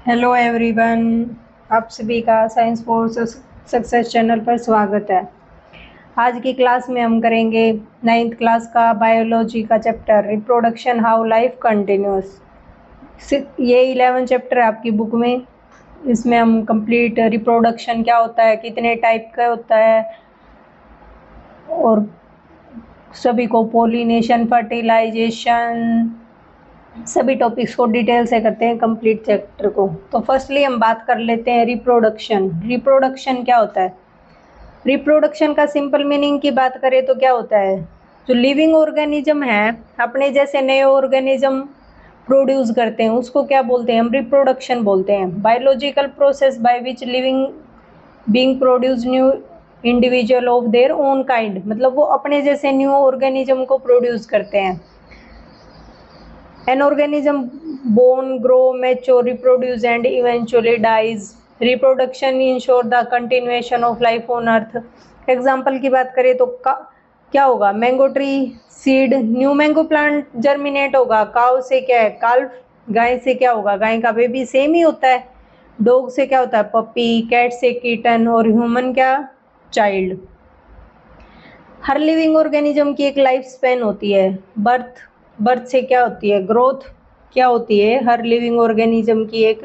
Hello everyone. आप सभी का साइंस फॉर सक्सेस चैनल पर स्वागत है। आज की क्लास में हम करेंगे 9th क्लास का बायोलॉजी का chapter reproduction how life continuous. ये 11 चैप्टर है आपकी बुक में। इसमें हम कंप्लीट रिप्रोडक्शन क्या होता है, कितने टाइप का होता है, और सभी को पोलिनेशन, फर्टिलाइजेशन, सभी टॉपिक्स को डिटेल से करते हैं कंप्लीट चैप्टर को। तो फर्स्टली हम बात कर लेते हैं रिप्रोडक्शन। रिप्रोडक्शन क्या होता है? रिप्रोडक्शन का सिंपल मीनिंग की बात करें तो क्या होता है, जो लिविंग ऑर्गेनिज्म है अपने जैसे नए ऑर्गेनिज्म प्रोड्यूस करते हैं उसको क्या बोलते हैं? हम रिप्रोडक्शन बोलते हैं। Biological process by which living being produce new individual of their own kind, मतलब वो अपने जैसे न्यू ऑर्गेनिज्म को प्रोड्यूस करते हैं। An organism born, grow, mature, reproduce and eventually dies. Reproduction ensure the continuation of life on earth. Example की बात करें तो क्या होगा? Mango tree seed, new mango plant germinate होगा। काव से क्या है? काल्फ। गाय से क्या होगा? गाय का बेबी सेम ही होता है। डॉग से क्या होता है? पपी। कैट से किटन, और ह्यूमन क्या? चाइल्ड। हर लिविंग ऑर्गेनिज्म की एक लाइफ स्पेन होती है। बर्थ से क्या होती है? ग्रोथ। क्या होती है? हर लिविंग ऑर्गेनिज्म की एक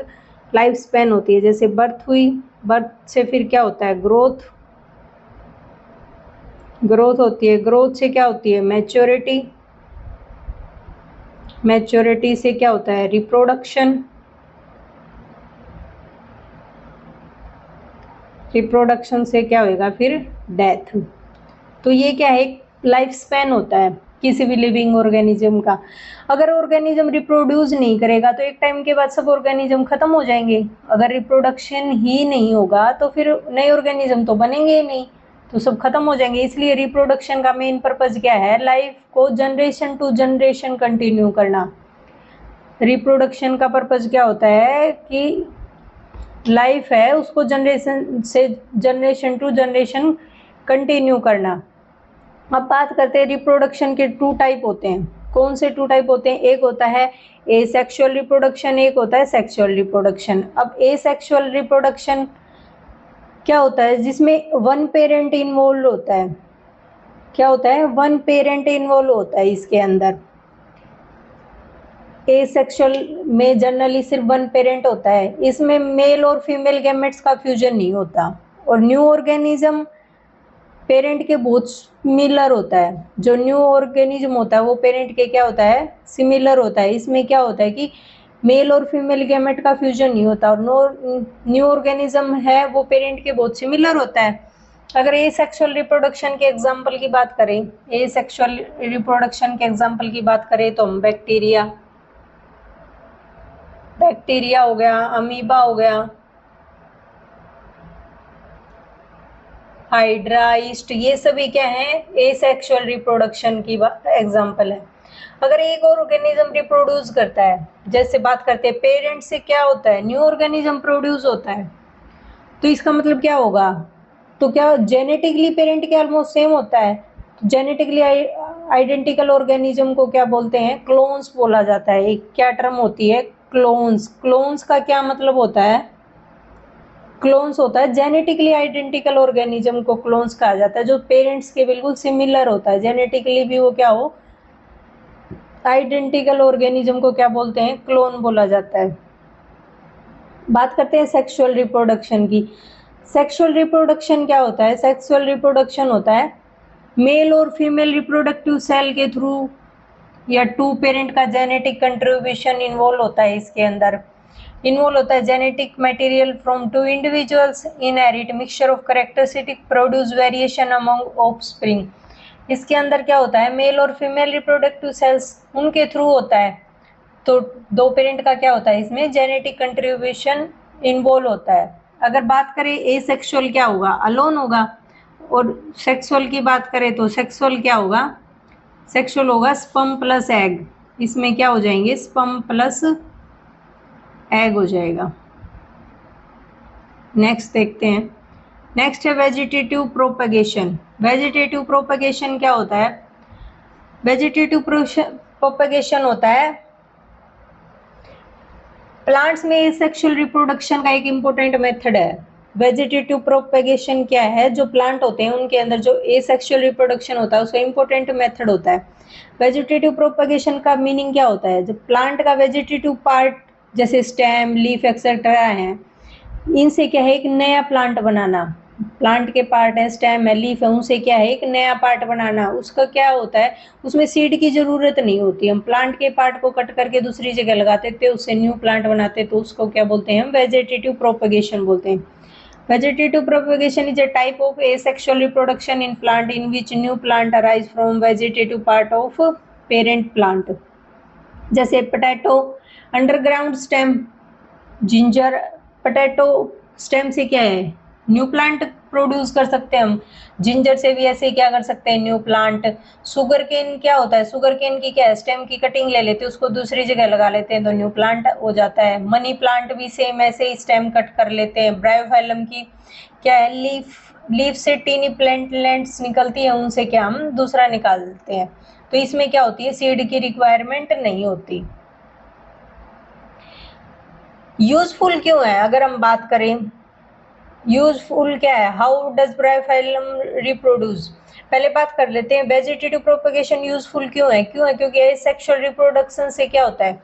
लाइफ स्पेन होती है। जैसे बर्थ हुई, बर्थ से फिर क्या होता है? ग्रोथ। ग्रोथ होती है। ग्रोथ से क्या होती है? मैच्योरिटी। मैच्योरिटी से क्या होता है? रिप्रोडक्शन। रिप्रोडक्शन से क्या होगा? फिर डेथ। तो ये क्या है? एक लाइफ स्पैन होता है किसी भी लिविंग ऑर्गेनिज्म का। अगर ऑर्गेनिज्म रिप्रोड्यूस नहीं करेगा तो एक टाइम के बाद सब ऑर्गेनिज्म खत्म हो जाएंगे। अगर रिप्रोडक्शन ही नहीं होगा तो फिर नए ऑर्गेनिज्म तो बनेंगे ही नहीं, तो सब खत्म हो जाएंगे। इसलिए रिप्रोडक्शन का मेन पर्पज क्या है? लाइफ को जनरेशन टू जनरेशन कंटिन्यू करना। रिप्रोडक्शन का पर्पज क्या होता है कि लाइफ है उसको जनरेशन से जनरेशन टू जनरेशन कंटिन्यू करना। अब बात करते हैं रिप्रोडक्शन के टू टाइप होते हैं। कौन से टू टाइप होते हैं? एक होता है एसेक्सुअल रिप्रोडक्शन, एक होता है सेक्सुअल रिप्रोडक्शन। अब एसेक्सुअल रिप्रोडक्शन क्या होता है? जिसमें वन पेरेंट इन्वॉल्व होता है। क्या होता है? वन पेरेंट इन्वॉल्व होता है इसके अंदर। एसेक्सुअल में जनरली सिर्फ वन पेरेंट होता है। इसमें मेल और फीमेल गैमेट्स का फ्यूजन नहीं होता। और न्यू ऑर्गेनिज्म पेरेंट के बहुत सिमिलर होता है। जो न्यू ऑर्गेनिज्म होता है वो पेरेंट के क्या होता है? सिमिलर होता है। इसमें क्या होता है कि मेल और फीमेल गैमेट का फ्यूजन नहीं होता। और न्यू ऑर्गेनिज्म है वो पेरेंट के बहुत सिमिलर होता है। अगर एसेक्सुअल रिप्रोडक्शन के एग्जांपल की बात करें, एसेक्सुअल रिप्रोडक्शन के एग्जांपल की बात करें तो हम बैक्टीरिया हो गया, अमीबा हो गया, हाइड्रा, ईस्ट, ये सभी क्या है? एसेक्सुअल रिप्रोडक्शन की एग्जांपल है। अगर एक और ऑर्गेनिज्म रिप्रोड्यूस करता है, जैसे बात करते हैं पेरेंट से क्या होता है? न्यू ऑर्गेनिज्म प्रोड्यूस होता है। तो इसका मतलब क्या होगा? तो क्या जेनेटिकली पेरेंट के ऑलमोस्ट सेम होता है? जेनेटिकली आइडेंटिकल ऑर्गेनिज्म को क्या बोलते हैं? क्लोन्स बोला जाता है। एक क्या टर्म होती है? क्लोन्स। क्लोन्स का क्या मतलब होता है? क्लोन्स होता है जेनेटिकली आइडेंटिकल ऑर्गेनिज्म को क्लोन्स कहा जाता है, जो पेरेंट्स के बिल्कुल सिमिलर होता है। जेनेटिकली भी वो क्या हो? आइडेंटिकल ऑर्गेनिज्म को क्या बोलते हैं? क्लोन बोला जाता है। बात करते हैं सेक्सुअल रिप्रोडक्शन की। सेक्सुअल रिप्रोडक्शन क्या होता है? सेक्सुअल रिप्रोडक्शन होता है मेल और फीमेल रिप्रोडक्टिव सेल के थ्रू या टू पेरेंट का जेनेटिक कंट्रीब्यूशन इन्वॉल्व होता है। इसके अंदर इन्वॉल्व होता है genetic material from two individuals inherit mixture of characteristic produce variation among offspring. इसके अंदर क्या होता है? मेल और फीमेल रिप्रोडक्टिव सेल्स उनके थ्रू होता है। तो दो पेरेंट का क्या होता है? इसमें जेनेटिक कंट्रीब्यूशन इन्वॉल्व होता है। अगर बात करें एसेक्सुअल क्या होगा? अलोन होगा। और सेक्सुअल की बात करें तो सेक्सुअल क्या होगा? सेक्सुअल होगा स्पर्म प्लस एग। इसमें क्या हो जाएंगे? स्पर्म प्लस एग हो जाएगा। नेक्स्ट देखते हैं। नेक्स्ट है वेजिटेटिव प्रोपगेशन। वेजिटेटिव प्रोपगेशन क्या होता है? वेजिटेटिव प्रोपगेशन होता है प्लांट्स में एसेक्सुअल रिप्रोडक्शन का एक इम्पोर्टेंट मेथड है। वेजिटेटिव प्रोपेगेशन क्या है, जो प्लांट होते हैं उनके अंदर जो एसेक्सुअल रिप्रोडक्शन होता है उसका इम्पोर्टेंट मेथड होता है। वेजिटेटिव प्रोपेगेशन का मीनिंग क्या होता है, जो प्लांट का वेजिटेटिव पार्ट जैसे स्टेम, लीफ एक्सेट्रा है, इनसे क्या है एक नया प्लांट बनाना। प्लांट के पार्ट है, स्टेम है, लीफ है, उनसे क्या है एक नया पार्ट बनाना। उसका क्या होता है, उसमें सीड की जरूरत नहीं होती। हम प्लांट के पार्ट को कट करके दूसरी जगह लगाते थे, उससे न्यू प्लांट बनाते, तो उसको क्या बोलते हैं, हम वेजिटेटिव प्रोपेगेशन बोलते हैं। Vegetative propagation is a type of asexual reproduction in plant in which new plant arise from vegetative part of parent plant. जैसे potato underground stem, ginger potato stem से क्या है न्यू प्लांट प्रोड्यूस कर सकते हैं हम। जिंजर से भी ऐसे क्या कर सकते हैं न्यू प्लांट। शुगर केन क्या होता है, शुगर केन की क्या है स्टेम की कटिंग ले लेते हैं, उसको दूसरी जगह लगा लेते हैं तो न्यू प्लांट हो जाता है। मनी प्लांट भी सेम ऐसे ही स्टेम कट कर लेते हैं। ब्रायोफाइलम की क्या है लीफ से टीनी प्लेंटलेट्स निकलती है, उनसे क्या हम दूसरा निकालते हैं। तो इसमें क्या होती है सीड की रिक्वायरमेंट नहीं होती। यूजफुल क्यों है, अगर हम बात करें यूजफुल क्या है, हाउ डज ब्रायोफाइलम रिप्रोड्यूस। पहले बात कर लेते हैं वेजिटेटिव प्रोपेगेशन यूजफुल क्यों है। क्योंकि एसेक्सुअल रिप्रोडक्शन से क्या होता है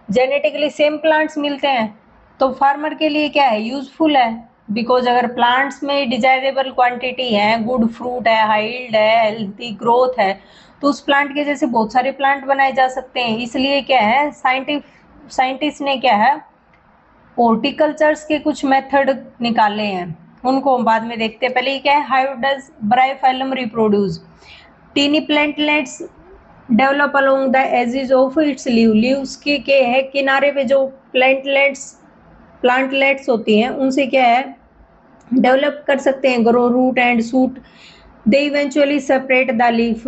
जेनेटिकली सेम प्लांट्स मिलते हैं, तो फार्मर के लिए क्या है यूजफुल है। बिकॉज अगर प्लांट्स में डिजायरेबल क्वांटिटी है, गुड फ्रूट है, हाइल्ड है, हेल्थी ग्रोथ है, तो उस प्लांट के जैसे बहुत सारे प्लांट बनाए जा सकते हैं। इसलिए क्या है साइंटिस्ट ने क्या है हॉर्टिकल्चर्स के कुछ मेथड निकाले हैं, उनको हम बाद में देखते हैं। पहले ये क्या है, how does bryophyllum reproduce. Tiny plantlets develop along the edges of its leaves के है किनारे पे जो प्लांटलेट्स होती हैं उनसे क्या है डेवलप कर सकते हैं, grow root and shoot. They eventually separate the leaf,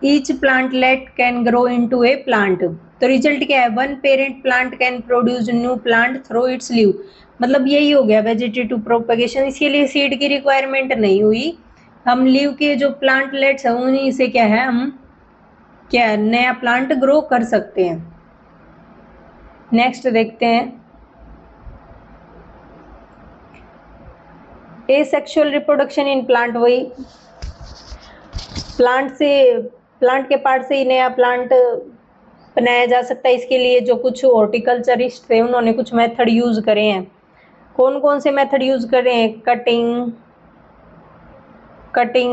each plantlet can grow into a plant. तो रिजल्ट क्या है, one parent plant can produce new plant through its leave. मतलब यही हो गया वेजिटेटिव प्रोपेगेशन। इसके लिए सीड की रिक्वायरमेंट नहीं हुई, हम लीव के जो प्लांटलेट्स हैं उन्हीं से क्या है हम क्या नया प्लांट ग्रो कर सकते हैं। नेक्स्ट देखते हैं एसेक्सुअल रिप्रोडक्शन इन प्लांट। वही प्लांट के पार्ट से ही नया प्लांट बनाया जा सकता है। इसके लिए जो कुछ हॉर्टिकल्चरिस्ट थे उन्होंने कुछ मेथड यूज करे हैं। कौन कौन से मेथड यूज करे हैं, कटिंग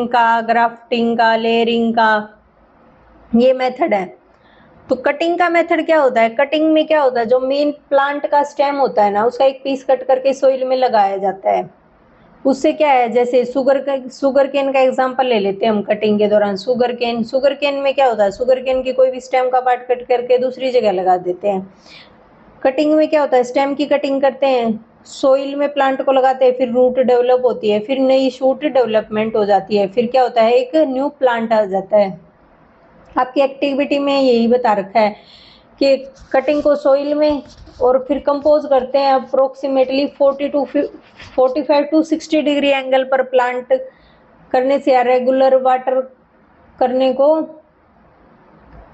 का, ग्राफ्टिंग का, लेयरिंग का, ये मेथड है। तो कटिंग का मेथड क्या होता है, कटिंग में क्या होता है जो मेन प्लांट का स्टेम होता है ना उसका एक पीस कट करके सोइल में लगाया जाता है। उससे क्या है जैसे शुगर केन का एग्जांपल ले लेते हैं हम। कटिंग के दौरान शुगर केन में क्या होता है, शुगर केन की कोई भी स्टेम का पार्ट कट करके दूसरी जगह लगा देते हैं। कटिंग में क्या होता है स्टेम की कटिंग करते हैं, सोइल में प्लांट को लगाते हैं, फिर रूट डेवलप होती है, फिर नई शूट डेवलपमेंट हो जाती है, फिर क्या होता है एक न्यू प्लांट आ जाता है। आपकी एक्टिविटी में यही बता रखा है कि कटिंग को सोइल में और फिर कंपोज करते हैं अप्रोक्सीमेटली 45 टू 60 डिग्री एंगल पर प्लांट करने से रेगुलर वाटर करने को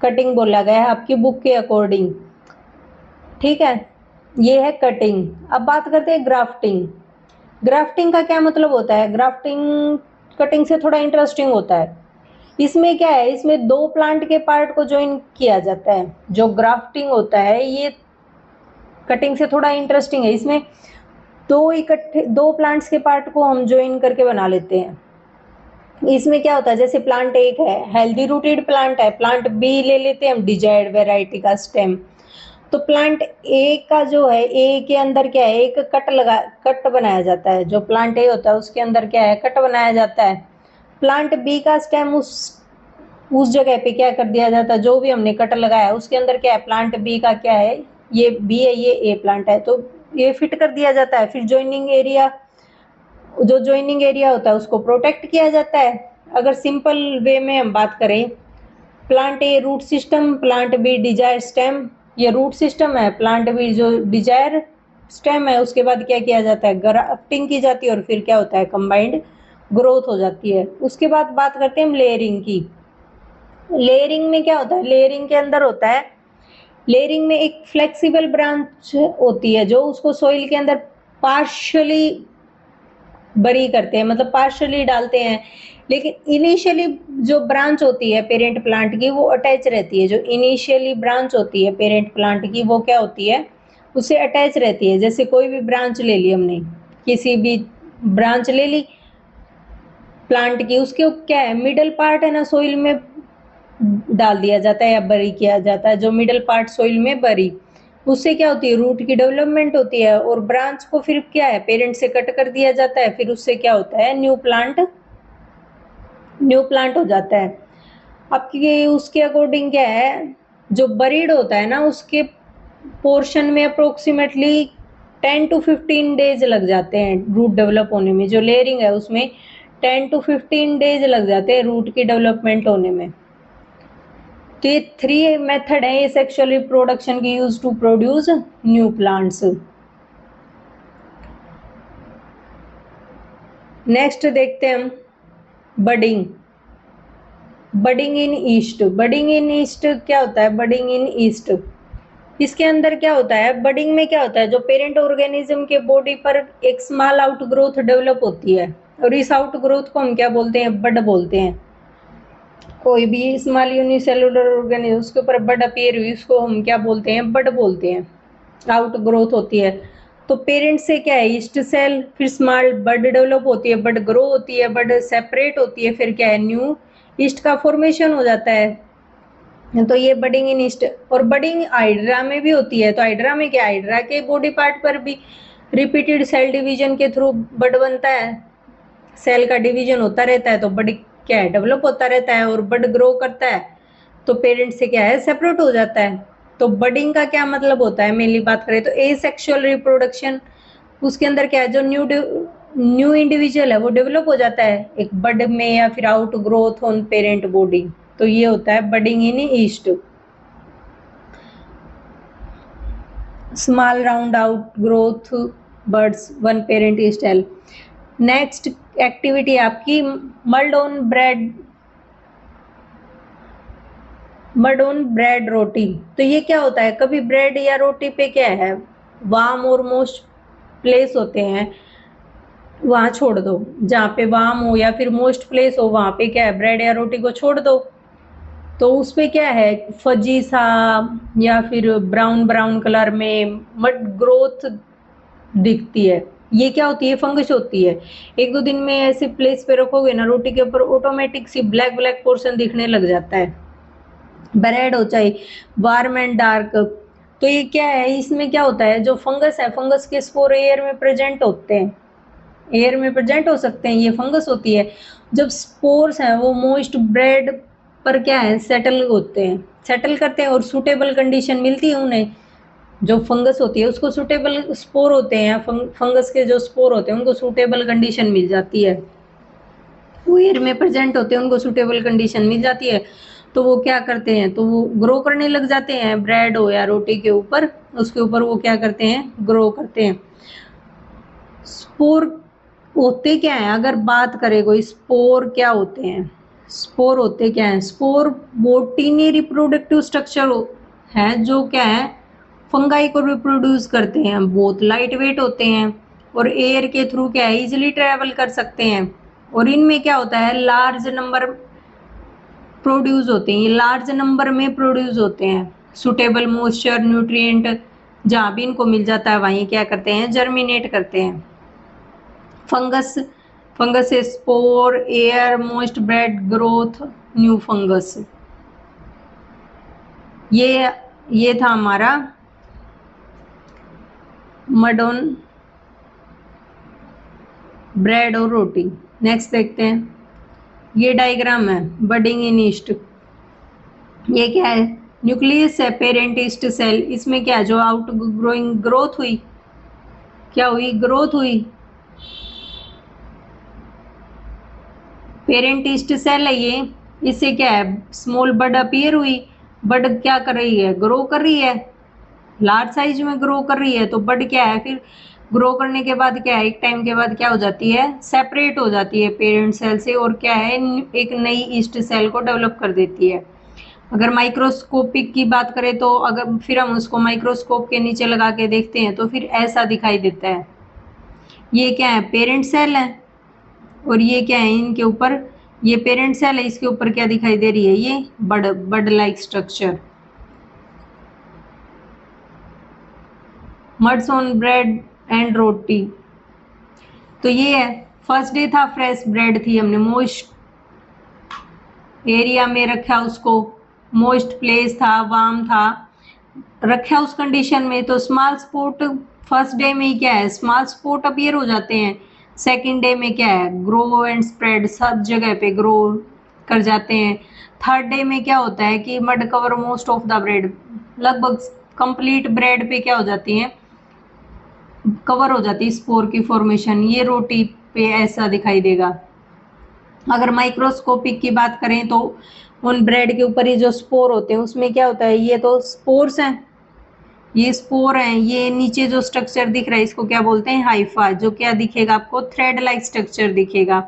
कटिंग बोला गया है आपकी बुक के अकॉर्डिंग। ठीक है, ये है कटिंग। अब बात करते हैं ग्राफ्टिंग का क्या मतलब होता है। ग्राफ्टिंग कटिंग से थोड़ा इंटरेस्टिंग होता है। इसमें क्या है, इसमें दो प्लांट के पार्ट को ज्वाइन किया जाता है। जो ग्राफ्टिंग होता है ये कटिंग से थोड़ा इंटरेस्टिंग है। इसमें दो प्लांट्स के पार्ट को हम ज्वाइन करके बना लेते हैं। इसमें क्या होता है जैसे प्लांट एक है हेल्दी रूटेड प्लांट है, प्लांट बी ले लेते हैं हम डिजायर्ड वेराइटी का स्टेम। तो प्लांट ए का जो है ए के अंदर क्या है एक कट बनाया जाता है। जो प्लांट ए होता है उसके अंदर क्या है कट बनाया जाता है। प्लांट बी का स्टेम उस जगह पे क्या कर दिया जाता है, जो भी हमने कट लगाया है उसके अंदर क्या है प्लांट बी का क्या है, ये बी है ये ए प्लांट है, तो ये फिट कर दिया जाता है। फिर ज्वाइनिंग एरिया होता है उसको प्रोटेक्ट किया जाता है। अगर सिंपल वे में हम बात करें, plant A root system, plant B desire stem, ये रूट सिस्टम है, प्लांट बी जो डिजायर स्टेम है। उसके बाद क्या किया जाता है ग्राफ्टिंग की जाती है और फिर क्या होता है कंबाइंड ग्रोथ हो जाती है। उसके बाद बात करते हैं हम लेयरिंग की। लेयरिंग में क्या होता है, लेयरिंग के अंदर होता है लेयरिंग में एक फ्लेक्सिबल ब्रांच होती है जो उसको सॉइल के अंदर पार्शियली बरी करते हैं, मतलब पार्शियली डालते हैं, लेकिन इनिशियली जो ब्रांच होती है पेरेंट प्लांट की वो अटैच रहती है। जो इनिशियली ब्रांच होती है पेरेंट प्लांट की वो क्या होती है, उससे अटैच रहती है। जैसे कोई भी ब्रांच ले ली हमने, किसी भी ब्रांच ले ली प्लांट की, उसके क्या है, मिडल पार्ट है ना सॉइल में डाल दिया जाता है या बरी किया जाता है। जो मिडल पार्ट सॉइल में बरी, उससे क्या होती है, रूट की डेवलपमेंट होती है। और ब्रांच को फिर क्या है, पेरेंट से कट कर दिया जाता है, फिर उससे क्या होता है, न्यू प्लांट हो जाता है। अब उसके अकॉर्डिंग क्या है, जो बरीड होता है ना उसके पोर्शन में अप्रोक्सीमेटली 10 to 15 डेज लग जाते हैं रूट डेवलप होने में। जो लेयरिंग है उसमें 10 to 15 डेज लग जाते हैं रूट की डेवलपमेंट होने में। तो ये 3 मेथड है ये सेक्सुअल रिप्रोडक्शन की, use to produce new plants. Next देखते हैं हम budding. Budding in yeast. Budding in yeast क्या होता है, बडिंग इन ईस्ट, इसके अंदर क्या होता है, बडिंग में क्या होता है, जो पेरेंट ऑर्गेनिज्म के बॉडी पर एक स्मॉल आउटग्रोथ डेवलप होती है, और इस आउटग्रोथ को हम क्या बोलते हैं, बड बोलते हैं। कोई भी स्मॉल यूनिसेलुलर ऑर्गेनिज्म उसके ऊपर बड अपीयर हुई, उसको हम क्या बोलते हैं, बड बोलते हैं। आउट ग्रोथ होती है। तो पेरेंट से क्या है, ईस्ट सेल, फिर स्मॉल बड डेवलप होती है, बड ग्रो होती है, बड सेपरेट होती है, फिर क्या है, न्यू ईस्ट का फॉर्मेशन हो जाता है। तो ये बडिंग इन ईस्ट। और बडिंग हाइड्रा में भी होती है। तो हाइड्रा में क्या, हाइड्रा के बॉडी पार्ट पर भी रिपीटेड सेल डिवीजन के थ्रू बड बनता है, सेल का डिवीजन होता रहता है, तो बड क्या है, डेवलप होता रहता है, और बड ग्रो करता है, तो पेरेंट से क्या है, सेपरेट हो जाता है। तो बडिंग का क्या मतलब होता है, मेनली बात करें तो एसेक्सुअल रिप्रोडक्शन, उसके अंदर क्या है, जो न्यू इंडिविजुअल है वो डेवलप हो जाता है एक बड में या फिर outgrowth on parent body. तो ये होता है budding in yeast, small round outgrowth birds one parent yeast. Next activity आपकी मल्ड ऑन ब्रेड रोटी। तो ये क्या होता है, कभी ब्रेड या रोटी पे क्या है, वार्म और मोस्ट प्लेस होते हैं, वहां छोड़ दो। जहाँ पे वार्म हो या फिर मोस्ट प्लेस हो वहां पे क्या है, ब्रेड या रोटी को छोड़ दो। तो उस पे क्या है, फजी सा या फिर ब्राउन ब्राउन कलर में मड ग्रोथ दिखती है। ये क्या होती है, फंगस होती है। 1-2 दिन में ऐसे प्लेस पे रखोगे ना रोटी के ऊपर, ऑटोमेटिक सी ब्लैक ब्लैक पोर्शन दिखने लग जाता है, ब्रेड हो चाहे वार्म एंड डार्क। तो ये क्या है, इसमें क्या होता है, जो फंगस है, फंगस के स्पोर एयर में प्रेजेंट होते हैं, एयर में प्रेजेंट हो सकते हैं, ये फंगस होती है। जब स्पोर्स हैं वो मोइस्ट ब्रेड पर क्या है, सेटल होते हैं, सेटल करते हैं, और सूटेबल कंडीशन मिलती है उन्हें। जो फंगस होती है उसको सूटेबल स्पोर होते हैं, फंगस के जो स्पोर होते हैं उनको सूटेबल कंडीशन मिल जाती है, वो एयर में प्रेजेंट होते हैं, उनको सूटेबल कंडीशन मिल जाती है। तो वो क्या करते हैं, तो वो ग्रो करने लग जाते हैं, ब्रेड हो या रोटी के ऊपर, उसके ऊपर वो क्या करते हैं, ग्रो करते हैं। स्पोर होते क्या है, अगर बात करें कोई स्पोर क्या होते हैं, स्पोर होते क्या है, स्पोर बोटिनी रिप्रोडक्टिव स्ट्रक्चर है, जो क्या है, फंगाई को रिप्रोड्यूस करते हैं। बहुत लाइट वेट होते हैं और एयर के थ्रू क्या है, इजिली ट्रेवल कर सकते हैं। और इनमें क्या होता है, लार्ज नंबर प्रोड्यूस होते हैं, ये लार्ज नंबर में प्रोड्यूस होते हैं। सुटेबल मॉइस्चर न्यूट्रिएंट जहाँ भी इनको मिल जाता है वहीं क्या करते हैं, जर्मिनेट करते हैं। Fungus, fungus spore air most bread growth new fungus. ये था हमारा मड ऑन ब्रेड और रोटी। नेक्स्ट देखते हैं, ये डायग्राम है बडिंग इन ईस्ट। ये क्या है, न्यूक्लियस है पेरेंट ईस्ट सेल, इसमें क्या है, जो आउट ग्रोइंग ग्रोथ हुई, क्या हुई, ग्रोथ हुई, पेरेंट ईस्ट सेल है ये, इससे क्या है, स्मॉल बड अपीयर हुई, बड क्या कर रही है, ग्रो कर रही है, लार्ज साइज में ग्रो कर रही है। तो बड क्या है, फिर ग्रो करने के बाद क्या है, एक टाइम के बाद क्या हो जाती है, सेपरेट हो जाती है पेरेंट सेल से, और क्या है, एक नई ईस्ट सेल को डेवलप कर देती है। अगर माइक्रोस्कोपिक की बात करें तो अगर फिर हम उसको माइक्रोस्कोप के नीचे लगा के देखते हैं तो फिर ऐसा दिखाई देता है। ये क्या है, पेरेंट सेल है, और ये क्या है, इनके ऊपर ये पेरेंट सेल है, इसके ऊपर क्या दिखाई दे रही है, ये bud like structure. Moulds on bread and roti, तो ये है फर्स्ट डे था, फ्रेश ब्रेड थी, हमने मोस्ट एरिया में रखा उसको, मोस्ट प्लेस था, वार्म था, रखा उस कंडीशन में, तो स्मॉल स्पॉट फर्स्ट डे में क्या है, स्मॉल स्पॉट अपीयर हो जाते हैं। सेकंड डे में क्या है, ग्रो एंड स्प्रेड, सब जगह पे ग्रो कर जाते हैं। थर्ड डे में क्या होता है कि mud cover most of the bread, लगभग कंप्लीट ब्रेड पे क्या हो जाती है, कवर हो जाती है स्पोर की फॉर्मेशन। ये रोटी पे ऐसा दिखाई देगा। अगर माइक्रोस्कोपिक की बात करें तो उन ब्रेड के ऊपर ये जो स्पोर होते हैं उसमें क्या होता है, ये तो स्पोर्स हैं, ये स्पोर हैं, ये नीचे जो स्ट्रक्चर दिख रहा है इसको क्या बोलते हैं, हाइफा, जो क्या दिखेगा आपको, थ्रेड लाइक स्ट्रक्चर दिखेगा।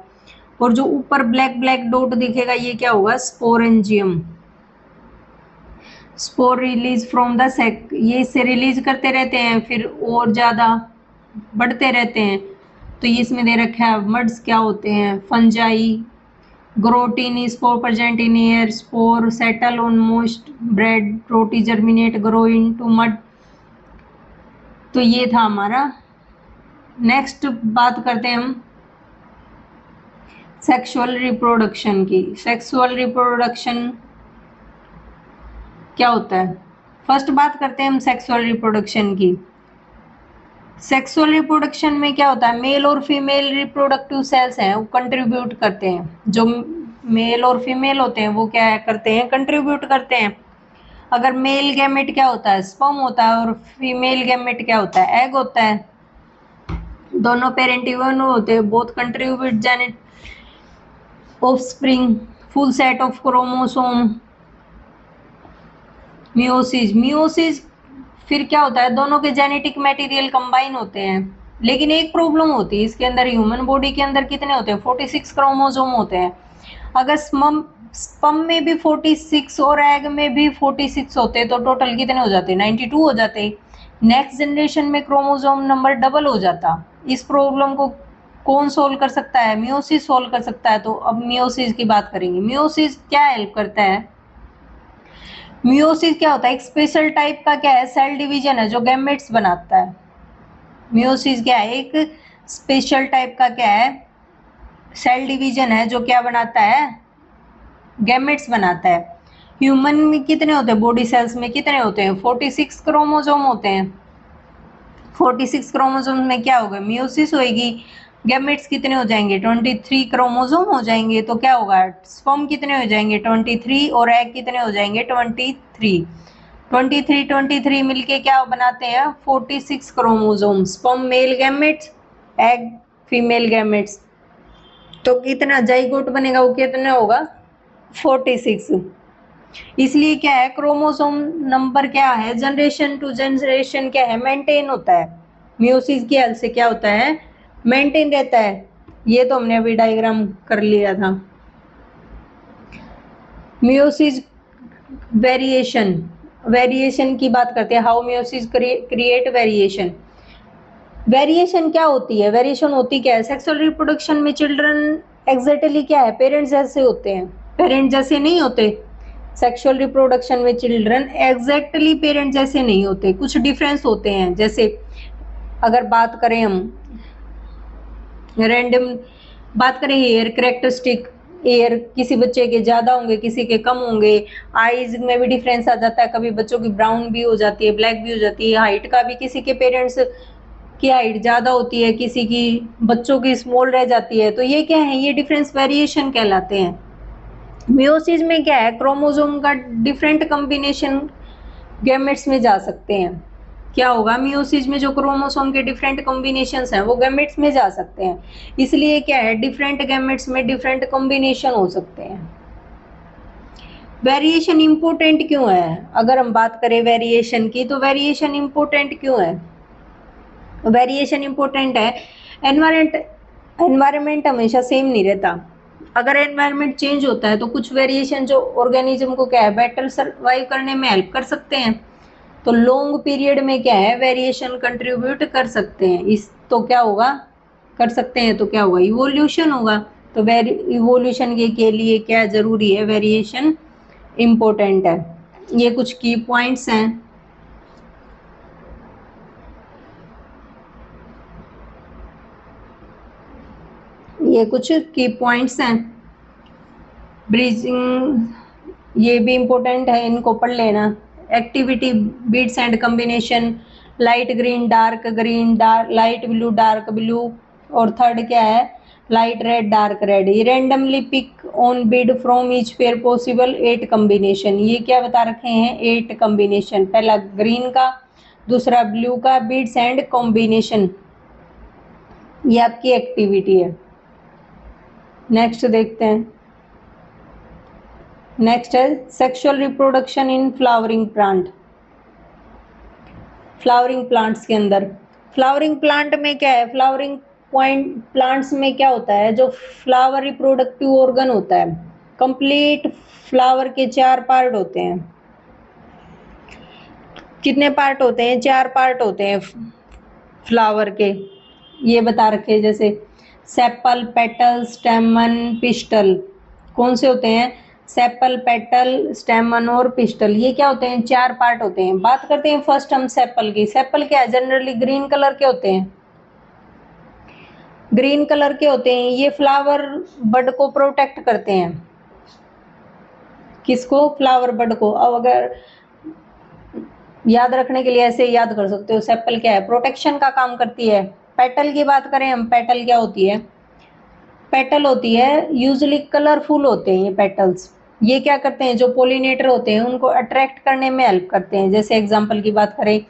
और जो ऊपर ब्लैक ब्लैक डॉट दिखेगा ये क्या होगा, sporangium. Spore release from the sake, ये इससे रिलीज करते रहते हैं, फिर और ज्यादा बढ़ते रहते हैं। तो ये इसमें दे रखा है मड्स क्या होते हैं, फंजाई, ग्रोटीन, spore present in air, spore settle on most bread, roti germinate, grow into mould. तो ये था हमारा। नेक्स्ट बात करते हैं हम सेक्सुअल रिप्रोडक्शन की। सेक्सुअल रिप्रोडक्शन क्या होता है, फर्स्ट बात करते हैं हम सेक्सुअल रिप्रोडक्शन की। सेक्सुअल रिप्रोडक्शन में क्या होता है, मेल और फीमेल रिप्रोडक्टिव सेल्स हैं वो कंट्रीब्यूट करते हैं, जो मेल और फीमेल होते हैं वो क्या करते हैं, कंट्रीब्यूट करते हैं। अगर मेल गैमेट क्या होता है, स्पर्म होता है, और फीमेल गैमेट क्या होता है, एग होता है। दोनों पेरेंट इवन होते हैं, both contribute Janet offspring, full set of chromosome. Meiosis, meiosis फिर क्या होता है, दोनों के जेनेटिक मटेरियल कंबाइन होते हैं। लेकिन एक प्रॉब्लम होती है इसके अंदर, ह्यूमन बॉडी के अंदर कितने होते हैं, 46 क्रोमोसोम होते हैं। अगर स्पर्म में भी 46 और एग में भी 46 होते हैं तो टोटल कितने हो जाते हैं, 92 हो जाते। नेक्स्ट जनरेशन में क्रोमोसोम नंबर डबल हो जाता। इस प्रॉब्लम को कौन सोल्व कर सकता है, मियोसिस सोल्व कर सकता है। तो अब मियोसिस की बात करेंगे। मियोसिस क्या हेल्प करता है, मियोसिस क्या होता है, एक स्पेशल टाइप का क्या है, सेल डिवीजन है जो गैमेट्स बनाता है। मियोसिस क्या है, एक स्पेशल टाइप का क्या है, सेल डिवीजन है जो क्या बनाता है, गैमेट्स बनाता है। ह्यूमन में कितने होते हैं, बॉडी सेल्स में कितने होते हैं, 46 क्रोमोसोम होते हैं। 46 क्रोमोसोम में क्या होगा, मियोसिस होगी। गैमेट्स कितने हो जाएंगे, 23 क्रोमोसोम हो जाएंगे। तो क्या होगा, स्पर्म कितने हो जाएंगे, 23, और एग कितने हो जाएंगे, 23 मिलके क्या बनाते हैं, 46 chromosome. Sperm male gametes, egg female gametes. तो कितना जाइगोट बनेगा, वो कितना होगा, 46। इसलिए क्या है, क्रोमोसोम नंबर क्या है, जनरेशन टू जनरेशन क्या है, मेंटेन होता है। मियोसिस की हेल्प से क्या होता है, मेंटेन रहता है। ये तो हमने अभी डायग्राम कर लिया था। मियोसिस वेरिएशन, वेरिएशन की बात करते हैं, how meiosis create variation. Variation क्या होती है, वेरिएशन होती क्या है, सेक्सुअल रिप्रोडक्शन में चिल्ड्रन एग्जैक्टली क्या है, पेरेंट्स जैसे होते हैं, पेरेंट जैसे नहीं होते। सेक्सुअल रिप्रोडक्शन में चिल्ड्रन एग्जैक्टली पेरेंट जैसे नहीं होते, कुछ डिफरेंस होते हैं। जैसे अगर बात करें हम रैंडम बात करें, हेयर कैरेक्टरिस्टिक, हेयर किसी बच्चे के ज्यादा होंगे, किसी के कम होंगे। आईज में भी डिफरेंस आ जाता है, कभी बच्चों की ब्राउन भी हो जाती है, ब्लैक भी हो जाती है। हाइट का भी किसी के पेरेंट्स की हाइट ज्यादा होती है, किसी की बच्चों की स्मॉल रह जाती है। तो ये क्या है, ये डिफरेंस वेरिएशन कहलाते हैं। मियोसिस में क्या है, क्रोमोसोम का डिफरेंट कॉम्बिनेशन गैमेट्स में जा सकते हैं। क्या होगा, मियोसिस में जो क्रोमोसोम के डिफरेंट कॉम्बिनेशंस हैं वो गैमेट्स में जा सकते हैं। इसलिए क्या है, डिफरेंट गैमेट्स में डिफरेंट कॉम्बिनेशन हो सकते हैं। वेरिएशन इंपॉर्टेंट क्यों है, अगर हम बात करें वेरिएशन की, तो वेरिएशन इंपॉर्टेंट क्यों है, वेरिएशन इंपॉर्टेंट है। एनवायरमेंट हमेशा सेम नहीं रहता। अगर एनवायरनमेंट चेंज होता है तो कुछ वेरिएशन जो ऑर्गेनिज्म को क्या है बेटर सर्वाइव करने में हेल्प कर सकते हैं, तो लॉन्ग पीरियड में क्या है वेरिएशन कंट्रीब्यूट कर सकते हैं। इस तो क्या होगा कर सकते हैं तो क्या होगा इवोल्यूशन होगा। तो इवोल्यूशन के लिए क्या जरूरी है वेरिएशन इम्पोर्टेंट है। ये कुछ की पॉइंट्स हैं। ये कुछ की पॉइंट्स हैं। ब्रीजिंग ये भी इम्पोर्टेंट है, इनको पढ़ लेना। Activity beads and combination light green dark green light blue dark blue, और थर्ड क्या है लाइट रेड डार्क रेड। ये randomly pick on bead from each pair possible 8 combination. ये क्या बता रखे हैं 8 कॉम्बिनेशन, पहला ग्रीन का, दूसरा ब्लू का, बीट्स एंड कॉम्बिनेशन। ये आपकी एक्टिविटी है। नेक्स्ट देखते हैं। नेक्स्ट है sexual reproduction in flowering plant. Flowering plants के अंदर फ्लावरिंग प्लांट में क्या है फ्लावरिंग पॉइंट प्लांट्स में क्या होता है जो फ्लावर रिप्रोडक्टिव ऑर्गन होता है। कंप्लीट फ्लावर के 4 पार्ट होते हैं। कितने पार्ट होते हैं 4 पार्ट होते हैं फ्लावर के। ये बता रखे जैसे सेपल पेटल स्टेमन पिस्टल। कौन से होते हैं सेपल पेटल स्टेमन और पिस्टल। ये क्या होते हैं 4 पार्ट होते हैं। बात करते हैं फर्स्ट हम सेपल की। सेपल क्या है जनरली ग्रीन कलर के होते हैं। ग्रीन कलर के होते हैं। ये फ्लावर बड को प्रोटेक्ट करते हैं। किसको फ्लावर बड को। अब अगर याद रखने के लिए ऐसे याद कर सकते हो सेपल क्या है प्रोटेक्शन का काम करती है। पेटल की बात करें हम पेटल क्या होती है पेटल होती है यूजुअली कलरफुल होते हैं ये पेटल्स। ये क्या करते हैं जो पोलिनेटर होते हैं उनको अट्रैक्ट करने में हेल्प करते हैं। जैसे एग्जांपल की बात करें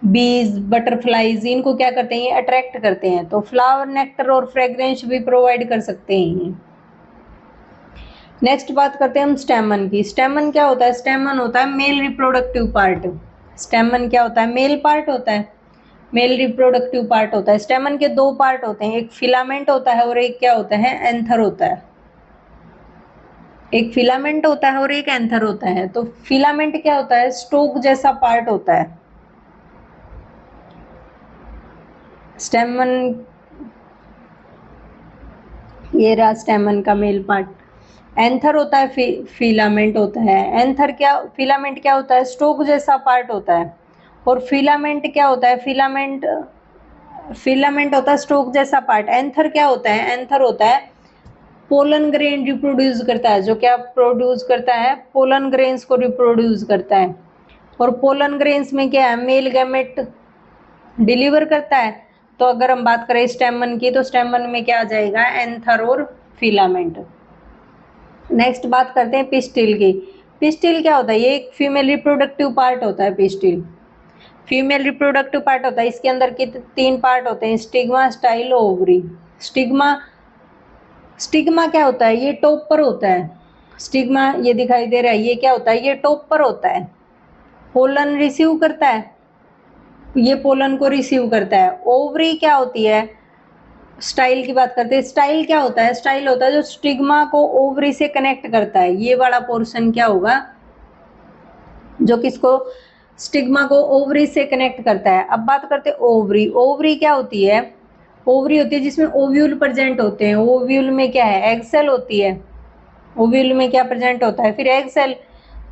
बीज बटरफ्लाईज इनको क्या करते हैं ये अट्रैक्ट करते हैं। तो फ्लावर नेक्टर और फ्रेग्रेंस भी प्रोवाइड कर सकते हैं। नेक्स्ट बात करते हैं हम स्टेमन की। स्टेमन क्या होता है स्टेमन होता है मेल रिप्रोडक्टिव पार्ट। स्टेमन क्या होता है मेल पार्ट होता है मेल रिप्रोडक्टिव पार्ट होता है। स्टेमन के 2 पार्ट होते हैं एक फिलामेंट होता है और एक क्या होता है एंथर होता है। एक फिलामेंट होता है और एक एंथर होता है। तो फिलामेंट क्या होता है स्टोक जैसा पार्ट होता है। स्टेमन ये रहा स्टेमन का मेल पार्ट। एंथर होता है फिलामेंट होता है। एंथर क्या फिलामेंट क्या होता है स्टोक जैसा पार्ट होता है। और फिलामेंट क्या होता है फिलामेंट होता है स्टोक जैसा पार्ट। एंथर क्या होता है एंथर होता है पोलन ग्रेन रिप्रोड्यूस करता है। जो क्या प्रोड्यूस करता है पोलन ग्रेन्स को रिप्रोड्यूस करता है। और पोलन ग्रेन्स में क्या है मेल गैमेट डिलीवर करता है। तो अगर हम बात करें स्टेमन की तो स्टेमन में क्या आ जाएगा एंथर और फिलामेंट। नेक्स्ट बात करते हैं पिस्टिल की। पिस्टिल क्या होता है ये एक फीमेल रिप्रोडक्टिव पार्ट होता है। पिस्टिल फीमेल रिप्रोडक्टिव पार्ट होता है। इसके अंदर के 3 पार्ट होते हैं स्टिग्मा स्टाइल ओवरी। स्टिग्मा क्या होता है ये टॉप पर होता है। स्टिग्मा ये दिखाई दे रहा है ये क्या होता है ये टॉप पर होता है। पोलन रिसीव करता है ये पोलन को रिसीव करता है। ओवरी क्या होती है स्टाइल की बात करते हैं। स्टाइल क्या होता है स्टाइल होता है जो स्टिग्मा को ओवरी से कनेक्ट करता है। ये वाला पोर्शन क्या होगा जो किसको स्टिग्मा को ओवरी से कनेक्ट करता है। अब बात करते हैं ओवरी। ओवरी क्या होती है ओवरी होती है जिसमें ओव्यूल प्रेजेंट होते हैं। ओव्यूल में क्या है एग सेल होती है। ओव्यूल में क्या प्रेजेंट होता है फिर एग सेल।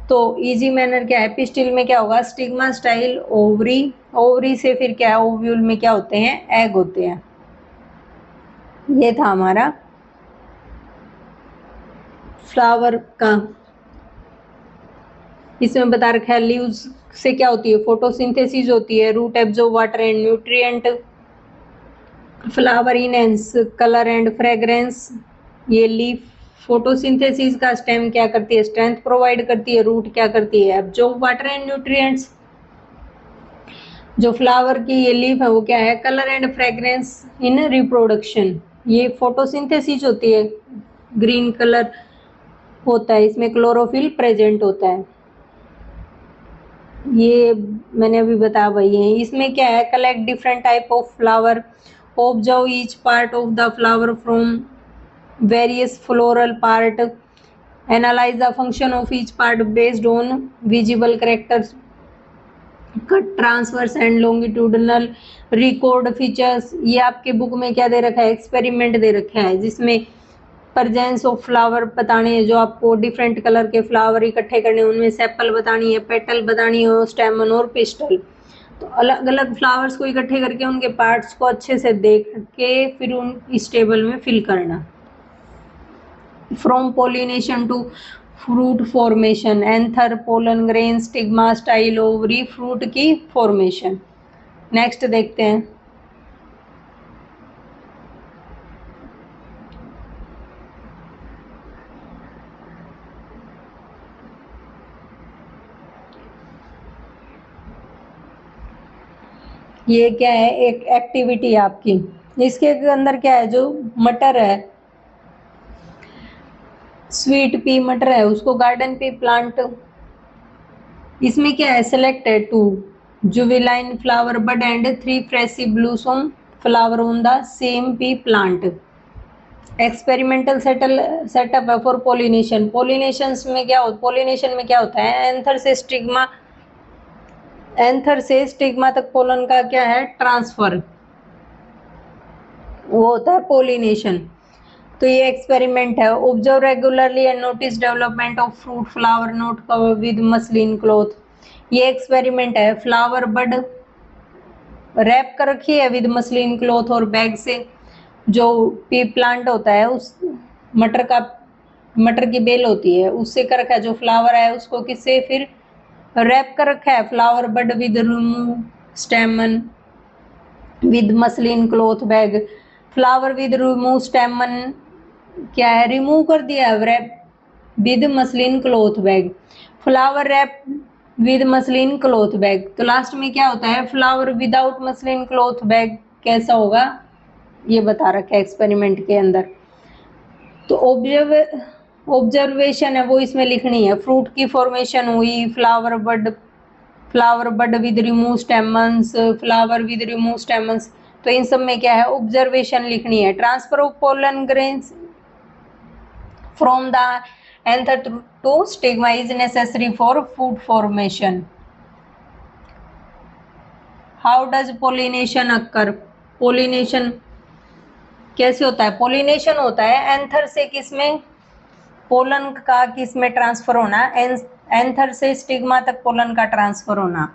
तो इजी मैनर क्या है पिस्टिल में क्या होगा स्टिग्मा स्टाइल ओवरी। ओवरी से फिर क्या है ओव्यूल में क्या होते हैं एग होते हैं। ये था हमारा फ्लावर का। इसमें बता रखा है लीव्स से क्या होती है फोटोसिंथेसिस होती है। Root absorb water and nutrient. Flower enhance colour and fragrance. ये लीफ फोटोसिंथेसिस का स्टेम क्या करती है स्ट्रेंथ प्रोवाइड करती है। रूट क्या करती है एब्जॉर्ब वाटर एंड न्यूट्रिएंट्स। जो फ्लावर की ये लीफ है वो क्या है colour and fragrance in reproduction. ये फोटोसिंथेसिस होती है ग्रीन कलर होता है इसमें क्लोरोफिल प्रेजेंट होता है। ये मैंने अभी बताया वही है। इसमें क्या है collect different type of flower observe each part of the flower from various floral part, analyze the function of each part based on visible characters, cut transverse and longitudinal record features. ये आपके book में क्या दे रखा है, experiment दे रखा है जिसमें presence of flower बताने हैं, जो आपको डिफरेंट कलर के फ्लावर इकट्ठे करने, उनमें सेपल बतानी है, पेटल बतानी है, स्टेमन और पिस्टल। तो अलग अलग फ्लावर्स को इकट्ठे करके उनके पार्ट्स को अच्छे से देख के फिर उन इस टेबल में फिल करना। From pollination to fruit formation, anther, pollen grain, stigma, style, ovary, fruit की फॉर्मेशन। नेक्स्ट देखते हैं। ये क्या है, एक एक्टिविटी आपकी। इसके अंदर क्या है, जो मटर है, स्वीट पी मटर है, उसको गार्डन पे प्लांट। इसमें क्या है, सेलेक्ट है 2 juvenile flower bud and 3 freshly blossom flower on the same pea plant. Experimental setup है फॉर पोलिनेशन। पोलिनेशन में क्या होता है, एंथर से स्टिग्मा तक पोलन का क्या है, ट्रांसफर, वो होता है पोलिनेशन। तो ये एक्सपेरिमेंट है। Observe regularly and notice development of fruit flower not cover with muslin cloth. ये एक्सपेरिमेंट है। फ्लावर बड रैप कर रखी है विद मसलिन क्लॉथ और बैग से। जो पी प्लांट होता है, उस मटर की बेल होती है, उससे कर रखा है। जो फ्लावर है उसको किससे फिर रैप कर रखा है। Flower bud with remove stamen with muslin cloth bag. Flower with remove stamen क्या है, रिमूव कर दिया wrap with muslin cloth bag. Flower wrap with muslin cloth bag. तो लास्ट में क्या होता है, flower without muslin cloth bag कैसा होगा, ये बता रखा है एक्सपेरिमेंट के अंदर। तो ऑब्जर्वेशन है वो इसमें लिखनी है। फ्रूट की फॉर्मेशन हुई, flower bud with remove stamens, flower with remove stamens. तो इन सब में क्या है, ऑब्जर्वेशन लिखनी है। Transfer of pollen grains from the anther to stigma is necessary for food formation. How does pollination occur. Pollination कैसे होता है, पोलिनेशन होता है एंथर से किसमें, पोलन का किसमें ट्रांसफर होना, एंथर से स्टिग्मा तक पोलन का ट्रांसफर होना,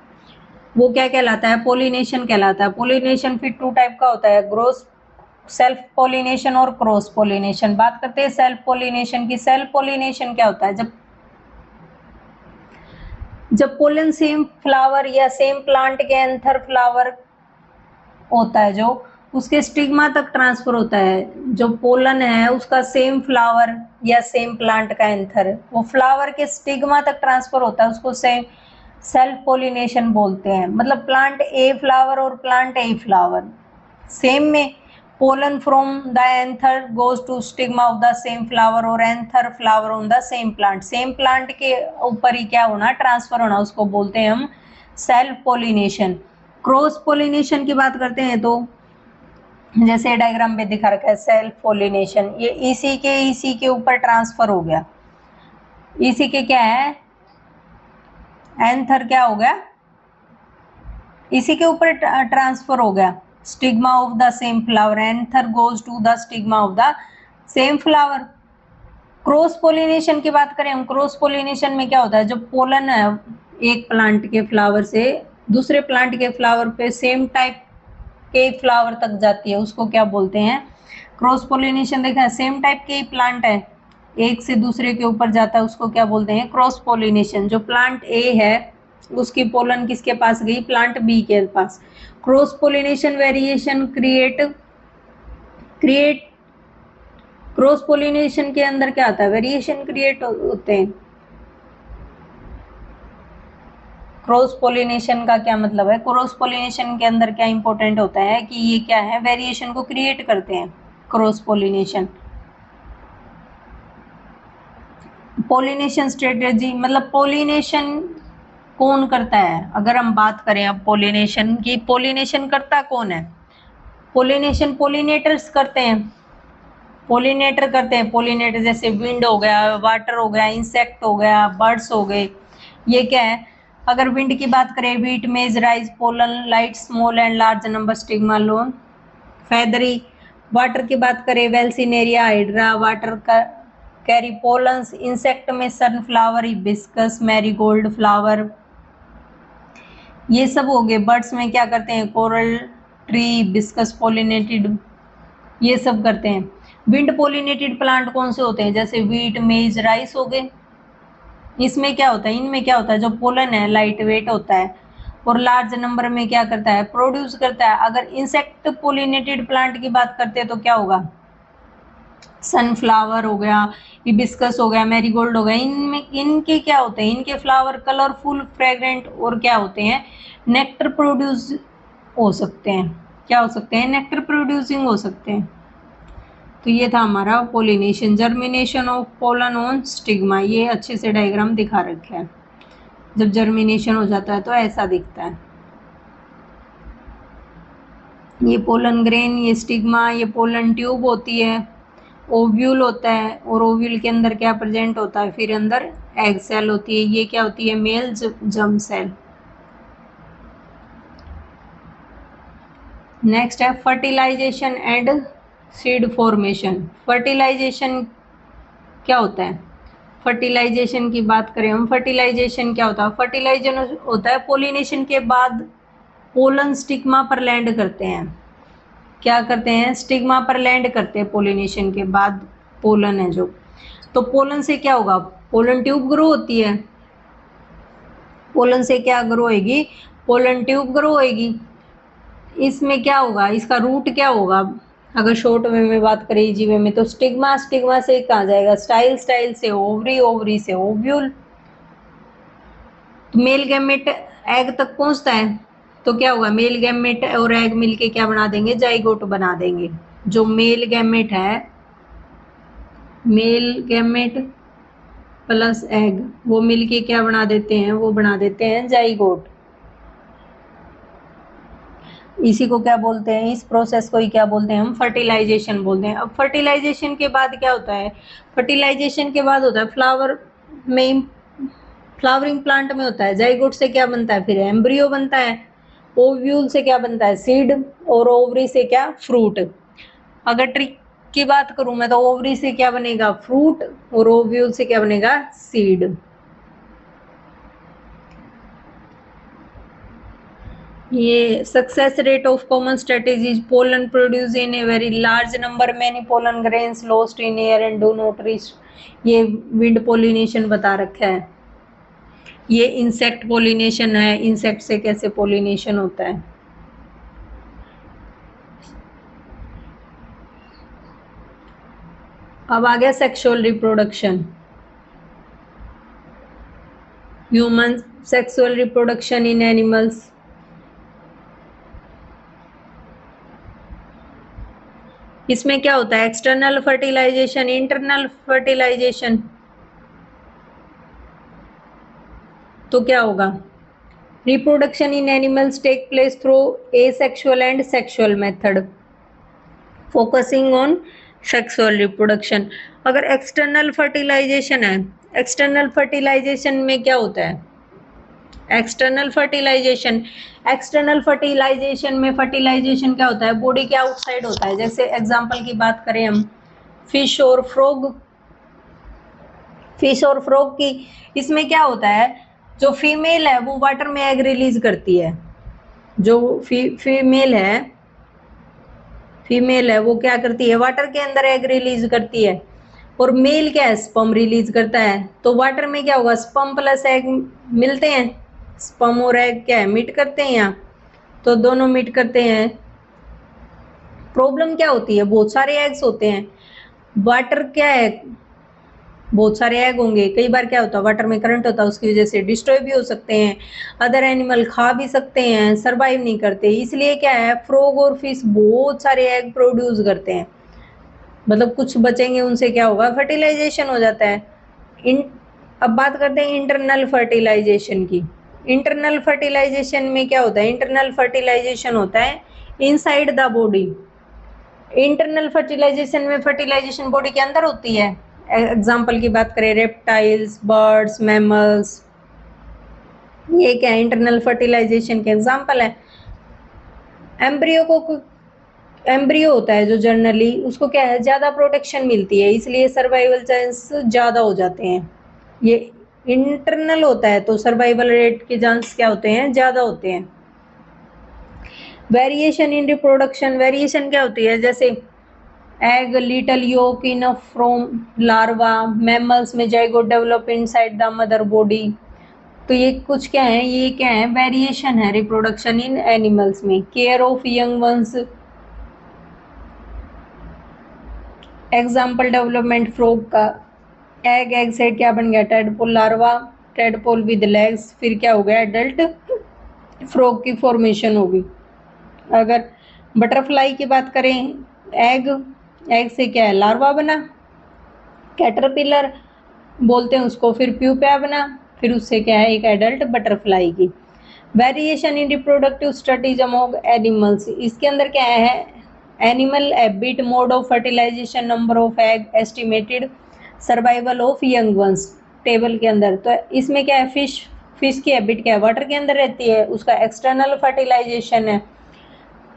वो क्या कहलाता है, पोलिनेशन कहलाता है। पोलिनेशन फिर 2 टाइप का होता है, ग्रोस सेल्फ पोलिनेशन और क्रॉस पोलिनेशन। बात करते हैं सेल्फ पोलिनेशन की। सेल्फ पोलिनेशन क्या होता है, जब पोलन सेम फ्लावर या सेम प्लांट के एंथर फ्लावर होता है, जो उसके स्टिग्मा तक ट्रांसफर होता है। जो पोलन है उसका सेम फ्लावर या सेम प्लांट का एंथर, वो फ्लावर के स्टिग्मा तक ट्रांसफर होता है, उसको सेम सेल्फ पोलिनेशन बोलते हैं। मतलब प्लांट ए फ्लावर और प्लांट ए फ्लावर सेम में, pollen from the anther goes to stigma of the same flower और anther flower on the same plant. Same plant के ऊपर ही क्या होना, ट्रांसफर होना, उसको बोलते हैं हम सेल्फ पोलिनेशन। क्रॉस पोलिनेशन की बात करते हैं तो जैसे डायग्राम में दिखा रखा है, सेल्फ पोलिनेशन, ये इसी के ऊपर ट्रांसफर हो गया। इसी के क्या है, एंथर क्या हो गया, इसी के ऊपर ट्रांसफर हो गया। Stigma of the same flower, anther goes to the stigma of the same flower. Cross pollination की बात करें हम, क्रॉस पोलिनेशन में क्या होता है, जब पोलन है एक प्लांट के फ्लावर से दूसरे प्लांट के फ्लावर पे सेम टाइप के फ्लावर तक जाती है, उसको क्या बोलते हैं, क्रॉस पोलिनेशन। देखा है, सेम टाइप के प्लांट है, एक से दूसरे के ऊपर जाता है, उसको क्या बोलते हैं, क्रॉस पोलिनेशन। जो प्लांट ए है उसकी पोलन किसके पास गई, प्लांट बी के पास। Cross pollination variation create cross pollination के अंदर क्या आता है, वेरिएशन क्रिएट होते हैं। क्रॉस पोलिनेशन का क्या मतलब है, क्रॉस पोलिनेशन के अंदर क्या इंपॉर्टेंट होता है कि ये क्या है, वेरिएशन को क्रिएट करते हैं क्रॉस पोलिनेशन। पोलिनेशन स्ट्रेटेजी मतलब पोलिनेशन कौन करता है, अगर हम बात करें अब पोलिनेशन की, पोलिनेशन करता कौन है, पोलिनेशन पोलिनेटर्स करते हैं। पोलिनेटर करते हैं, पोलिनेटर जैसे विंड हो गया, वाटर हो गया, इंसेक्ट हो गया, बर्ड्स हो गए। ये क्या है, अगर विंड की बात करें, वीट मेज rise pollen light small and large number stigma loan feathery. Water की बात करें, वेल्सिनेरिया हाइड्रा वाटर का कैरी पोलन्स। इंसेक्ट में सनफ्लावर, हिबिस्कस, मैरीगोल्ड फ्लावर, ये सब हो गए। बर्ड्स में क्या करते हैं, कोरल ट्री, हिबिस्कस पोलिनेटेड, ये सब करते हैं। विंड पोलिनेटेड प्लांट कौन से होते हैं, जैसे वीट मेज राइस हो गए। इसमें क्या होता है, इनमें क्या होता है, जो पोलन है लाइट वेट होता है और लार्ज नंबर में क्या करता है, प्रोड्यूस करता है। अगर इंसेक्ट पोलिनेटेड प्लांट की बात करते हैं तो क्या होगा, सनफ्लावर हो गया, हिबिस्कस हो गया, मैरीगोल्ड हो गया। इनमें इनके क्या होते हैं, इनके फ्लावर कलरफुल, फ्रेग्रेंट और क्या होते हैं, नेक्टर प्रोड्यूस हो सकते हैं। क्या हो सकते हैं, नेक्टर प्रोड्यूसिंग हो सकते हैं। तो ये था हमारा pollination, germination of pollen on stigma. ये अच्छे से डायग्राम दिखा रखा है। जब जर्मिनेशन हो जाता है तो ऐसा दिखता है। ये पोलन ग्रेन, ये स्टिग्मा, ये पोलन ट्यूब होती है, ओव्यूल होता है और ओव्यूल के अंदर क्या प्रेजेंट होता है, फिर अंदर एग सेल होती है। ये क्या होती है, मेल जर्म सेल। नेक्स्ट है fertilization and seed formation. Fertilization क्या होता है, फर्टिलाइजेशन की बात करें हम, फर्टिलाइजेशन क्या होता है, फर्टिलाइजेशन होता है पोलिनेशन के बाद पोलन स्टिग्मा पर लैंड करते हैं। क्या करते हैं, स्टिग्मा पर लैंड करते हैं पोलिनेशन के बाद, पोलन है जो। तो पोलन से क्या होगा, पोलन ट्यूब ग्रो होती है। पोलन से क्या ग्रो होगी, पोलन ट्यूब ग्रो होगी। इसमें क्या होगा, इसका रूट क्या होगा, अगर शॉर्ट वे में बात करें, इजी वे में, तो स्टिग्मा, स्टिग्मा से कहाँ जाएगा, स्टाइल, स्टाइल से ओवरी, ओवरी से ओव्यूल। तो मेल गैमेट एग तक पहुंचता है तो क्या होगा, मेल गैमेट और एग मिलके क्या बना देंगे, जाइगोट बना देंगे। जो मेल गैमेट है, मेल गैमेट प्लस एग, वो मिलके क्या बना देते हैं, वो बना देते हैं जाइगोट। इसी को क्या बोलते हैं, इस प्रोसेस को ही क्या बोलते हैं, हम फर्टिलाइजेशन बोलते हैं। अब फर्टिलाइजेशन के बाद क्या होता है, फर्टिलाइजेशन के बाद होता है फ्लावर में, फ्लावरिंग प्लांट में होता है, जाइगोट से क्या बनता है, फिर एम्ब्रियो बनता है, ओव्यूल से क्या बनता है, सीड, और ओवरी से क्या, फ्रूट। अगर ट्रिक की बात करूं मैं तो ओवरी से क्या बनेगा, फ्रूट, और ओव्यूल से क्या बनेगा, सीड। ये success rate of common strategies, pollen produce in a very large number, many pollen grains lost in air and do not reach. ये विंड पोलिनेशन बता रखा है। ये इंसेक्ट पोलिनेशन है, इंसेक्ट से कैसे पोलिनेशन होता है। अब आ गया sexual reproduction, human sexual reproduction in animals. इसमें क्या होता है, एक्सटर्नल फर्टिलाइजेशन, इंटरनल फर्टिलाइजेशन। तो क्या होगा, reproduction in animals take place through asexual and sexual method, focusing on sexual reproduction. अगर एक्सटर्नल फर्टिलाइजेशन है, एक्सटर्नल फर्टिलाइजेशन में क्या होता है, एक्सटर्नल फर्टिलाइजेशन, एक्सटर्नल फर्टिलाइजेशन में फर्टिलाइजेशन क्या होता है, बॉडी के आउटसाइड होता है। जैसे एग्जांपल की बात करें हम, फिश और फ्रॉग, फिश और फ्रॉग की, इसमें क्या होता है, जो फीमेल है वो वाटर में एग रिलीज करती है। जो फीमेल है वो क्या करती है, वाटर के अंदर एग रिलीज करती है, और मेल क्या है, स्पर्म रिलीज करता है। तो वाटर में क्या होगा, स्पर्म प्लस एग मिलते हैं, स्पर्म और एग क्या है, मीट करते हैं यहाँ, तो दोनों मीट करते हैं। प्रॉब्लम क्या होती है, बहुत सारे एग्स होते हैं, वाटर क्या है, बहुत सारे एग होंगे, कई बार क्या होता है, वाटर में करंट होता है, उसकी वजह से डिस्ट्रॉय भी हो सकते हैं, अदर एनिमल खा भी सकते हैं, सरवाइव नहीं करते। इसलिए क्या है, फ्रॉग और फिश बहुत सारे एग प्रोड्यूस करते हैं, मतलब कुछ बचेंगे, उनसे क्या होगा, फर्टिलाइजेशन हो जाता है। अब बात करते हैं इंटरनल फर्टिलाइजेशन की। इंटरनल फर्टिलाइजेशन में क्या होता है, इंटरनल फर्टिलाइजेशन होता है inside the body, internal fertilization में फर्टिलाइजेशन बॉडी के अंदर होती है। एग्जाम्पल की बात करें, रेप्टाइल्स, बर्ड्स, मैमल्स, ये क्या है, इंटरनल फर्टिलाइजेशन के एग्जाम्पल है। एम्ब्रियो होता है जो जनरली, उसको क्या है, ज्यादा प्रोटेक्शन मिलती है, इसलिए सर्वाइवल चांस ज्यादा हो जाते हैं। ये इंटरनल होता है तो सर्वाइवल रेट के चांस क्या होते हैं, ज्यादा होते हैं। वेरिएशन इन रिप्रोडक्शन, वेरिएशन क्या होती है, जैसे egg, little yolk in from larva, mammals में zygote develop inside the mother body. तो ये कुछ क्या है, ये क्या है, वेरिएशन है रिप्रोडक्शन इन एनिमल्स में। Care of young once, example development frog का, एग से क्या बन गया, tadpole larva, tadpole with legs, फिर क्या हो गया, एडल्ट फ्रॉग की फॉर्मेशन होगी। अगर बटरफ्लाई की बात करें, एग से क्या है, लार्वा बना, कैटरपिलर बोलते हैं उसको, फिर प्यूपा बना, फिर उससे क्या है, एक एडल्ट बटरफ्लाई की। Variation in reproductive studies among animals, इसके अंदर क्या है, animal habit, mode of fertilization, number of egg, estimated survival of young ones, table के अंदर। तो इसमें क्या है, फिश की हैबिट क्या है, वाटर के अंदर रहती है, उसका एक्सटर्नल फर्टिलाइजेशन है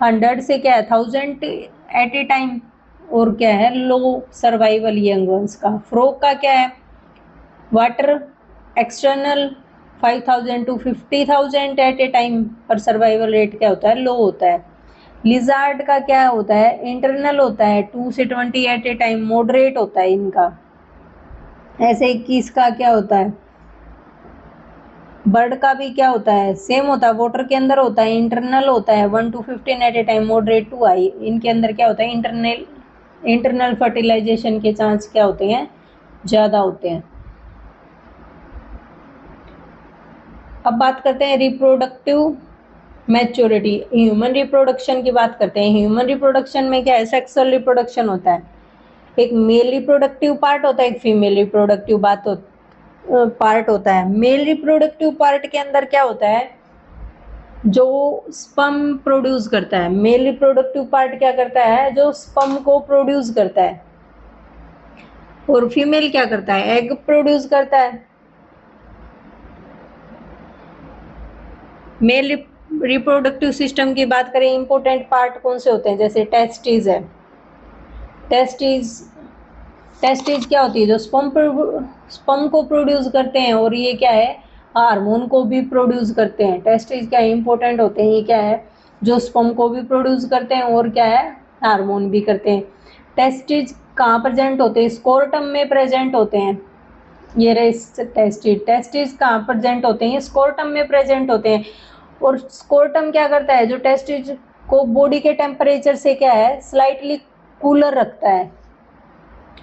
100 से क्या है 1000 एट ए टाइम, और क्या है, लो सर्वाइवल यंग वंस का। फ्रॉग का क्या है, water external 5000 to 50,000 at a time, पर सर्वाइवल रेट क्या होता है, लो होता है। लिजार्ड का क्या होता है, इंटरनल होता है 2 से 20 एट ए टाइम, मॉडरेट होता है इनका। ऐसे 21 का क्या होता है, बर्ड का भी क्या होता है, सेम होता है, वाटर के अंदर होता है, इंटरनल होता है 1 to 15 at a time, moderate to high. इनके अंदर क्या होता है, इंटरनल फर्टिलाइजेशन के चांस क्या होते हैं, ज्यादा होते हैं। अब बात करते हैं रिप्रोडक्टिव मैच्योरिटी, ह्यूमन रिप्रोडक्शन की बात करते हैं। ह्यूमन रिप्रोडक्शन में क्या है, सेक्सुअल रिप्रोडक्शन होता है, एक मेल रिप्रोडक्टिव पार्ट होता है, एक फीमेल रिप्रोडक्टिव पार्ट होता है। मेल रिप्रोडक्टिव पार्ट के अंदर क्या होता है, जो स्पर्म प्रोड्यूस करता है। मेल रिप्रोडक्टिव पार्ट क्या करता है, जो स्पर्म को प्रोड्यूस करता है, और फीमेल क्या करता है, एग प्रोड्यूस करता है। मेल रिप्रोडक्टिव सिस्टम की बात करें, इंपॉर्टेंट पार्ट कौन से होते हैं, जैसे टेस्टिस है, टेस्टिस क्या होती है, जो स्पर्म को प्रोड्यूस करते हैं, और ये क्या है, हार्मोन को भी प्रोड्यूस करते हैं। टेस्टिस क्या इंपॉर्टेंट होते हैं, ये क्या है, जो स्पर्म को भी प्रोड्यूस करते हैं, और क्या है, हार्मोन भी करते हैं। टेस्टिस कहाँ प्रेजेंट होते हैं, स्कोर्टम में प्रेजेंट होते हैं। ये रहे टेस्टिस कहाँ प्रेजेंट होते हैं, स्कोर्टम में प्रेजेंट होते हैं। और स्कोर्टम क्या करता है, जो टेस्टिस को बॉडी के टेम्परेचर से क्या है, स्लाइटली कूलर रखता है।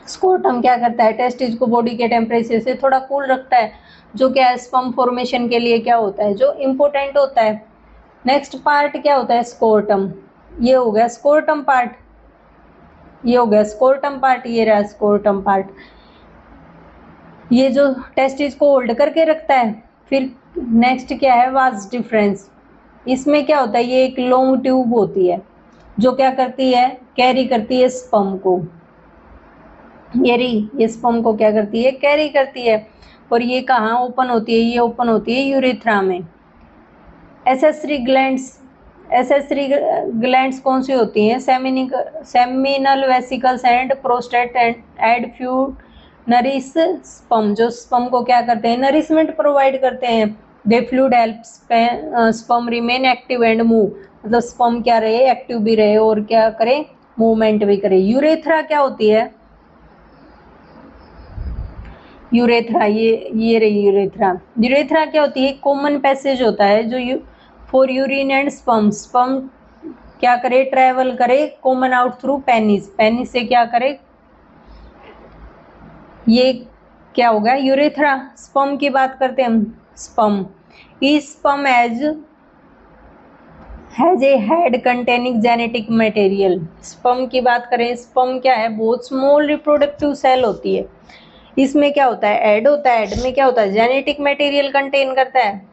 स्कोर्टम क्या करता है, टेस्टिस को बॉडी के टेम्परेचर से थोड़ा कूल रखता है, जो क्या है, स्पर्म फॉर्मेशन के लिए क्या होता है, जो इम्पोर्टेंट होता है। नेक्स्ट पार्ट क्या होता है, स्कोर्टम, ये हो गया स्कोर्टम पार्ट, ये हो गया स्कोर्टम पार्ट, ये रहा स्कोर्टम पार्ट, ये जो टेस्टिस को होल्ड करके रखता है। फिर नेक्स्ट क्या है, वाज डिफरेंस, इसमें क्या होता है, ये एक लॉन्ग ट्यूब होती है, जो क्या करती है, कैरी करती है स्पर्म को। ये स्पर्म को क्या करती है, कैरी करती है। और ये कहाँ ओपन होती है, ये ओपन होती है यूरेथ्रा में। एसेसरी ग्लैंड्स कौन सी होती हैं, seminal vesicles and prostate and few nourish sperm, जो स्पर्म को क्या करते हैं, नरिशमेंट प्रोवाइड करते हैं। They fluid helps sperm remain active and move, मतलब स्पर्म क्या रहे, एक्टिव भी रहे, और क्या करे, मूवमेंट भी करे। यूरेथ्रा क्या होती है, यूरेथ्रा, ये रही यूरेथ्रा क्या होती है, कॉमन पैसेज होता है, जो फॉर यूरिन एंड स्पर्म क्या करे, ट्रेवल करे कॉमन आउट थ्रू पेनिस से क्या करे, ये क्या होगा, यूरेथ्रा। स्पर्म की बात करते हैं हम, sperm has a head containing genetic material. Sperm की बात करें, स्पर्म क्या है, बहुत स्मॉल रिप्रोडक्टिव सेल होती है, इसमें क्या होता है, एड होता है, एड में क्या होता है, जेनेटिक मटेरियल कंटेन करता है।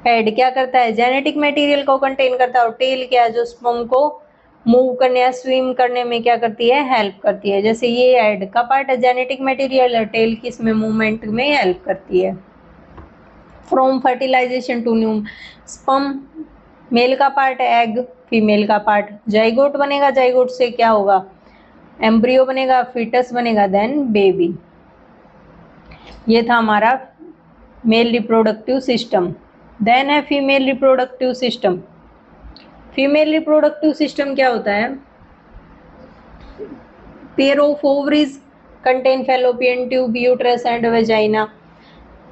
एड क्या करता है, जेनेटिक मटेरियल को कंटेन करता है। और टेल क्या है, जो स्पर्म को मूव करने या स्विम करने में क्या करती है, हेल्प करती है। जैसे ये हेड का पार्ट है, जेनेटिक मटेरियल है, टेल किस में, मूवमेंट में हेल्प करती है। From fertilization to new sperm, male का पार्ट है, एग फीमेल का पार्ट, जाइगोट बनेगा, जाइगोट से क्या होगा, एम्ब्रियो बनेगा, फीटस बनेगा, देन बेबी। ये था हमारा मेल रिप्रोडक्टिव सिस्टम। देन है female reproductive system. Female reproductive system क्या होता है, pair of ovaries contain fallopian tube, uterus and vagina.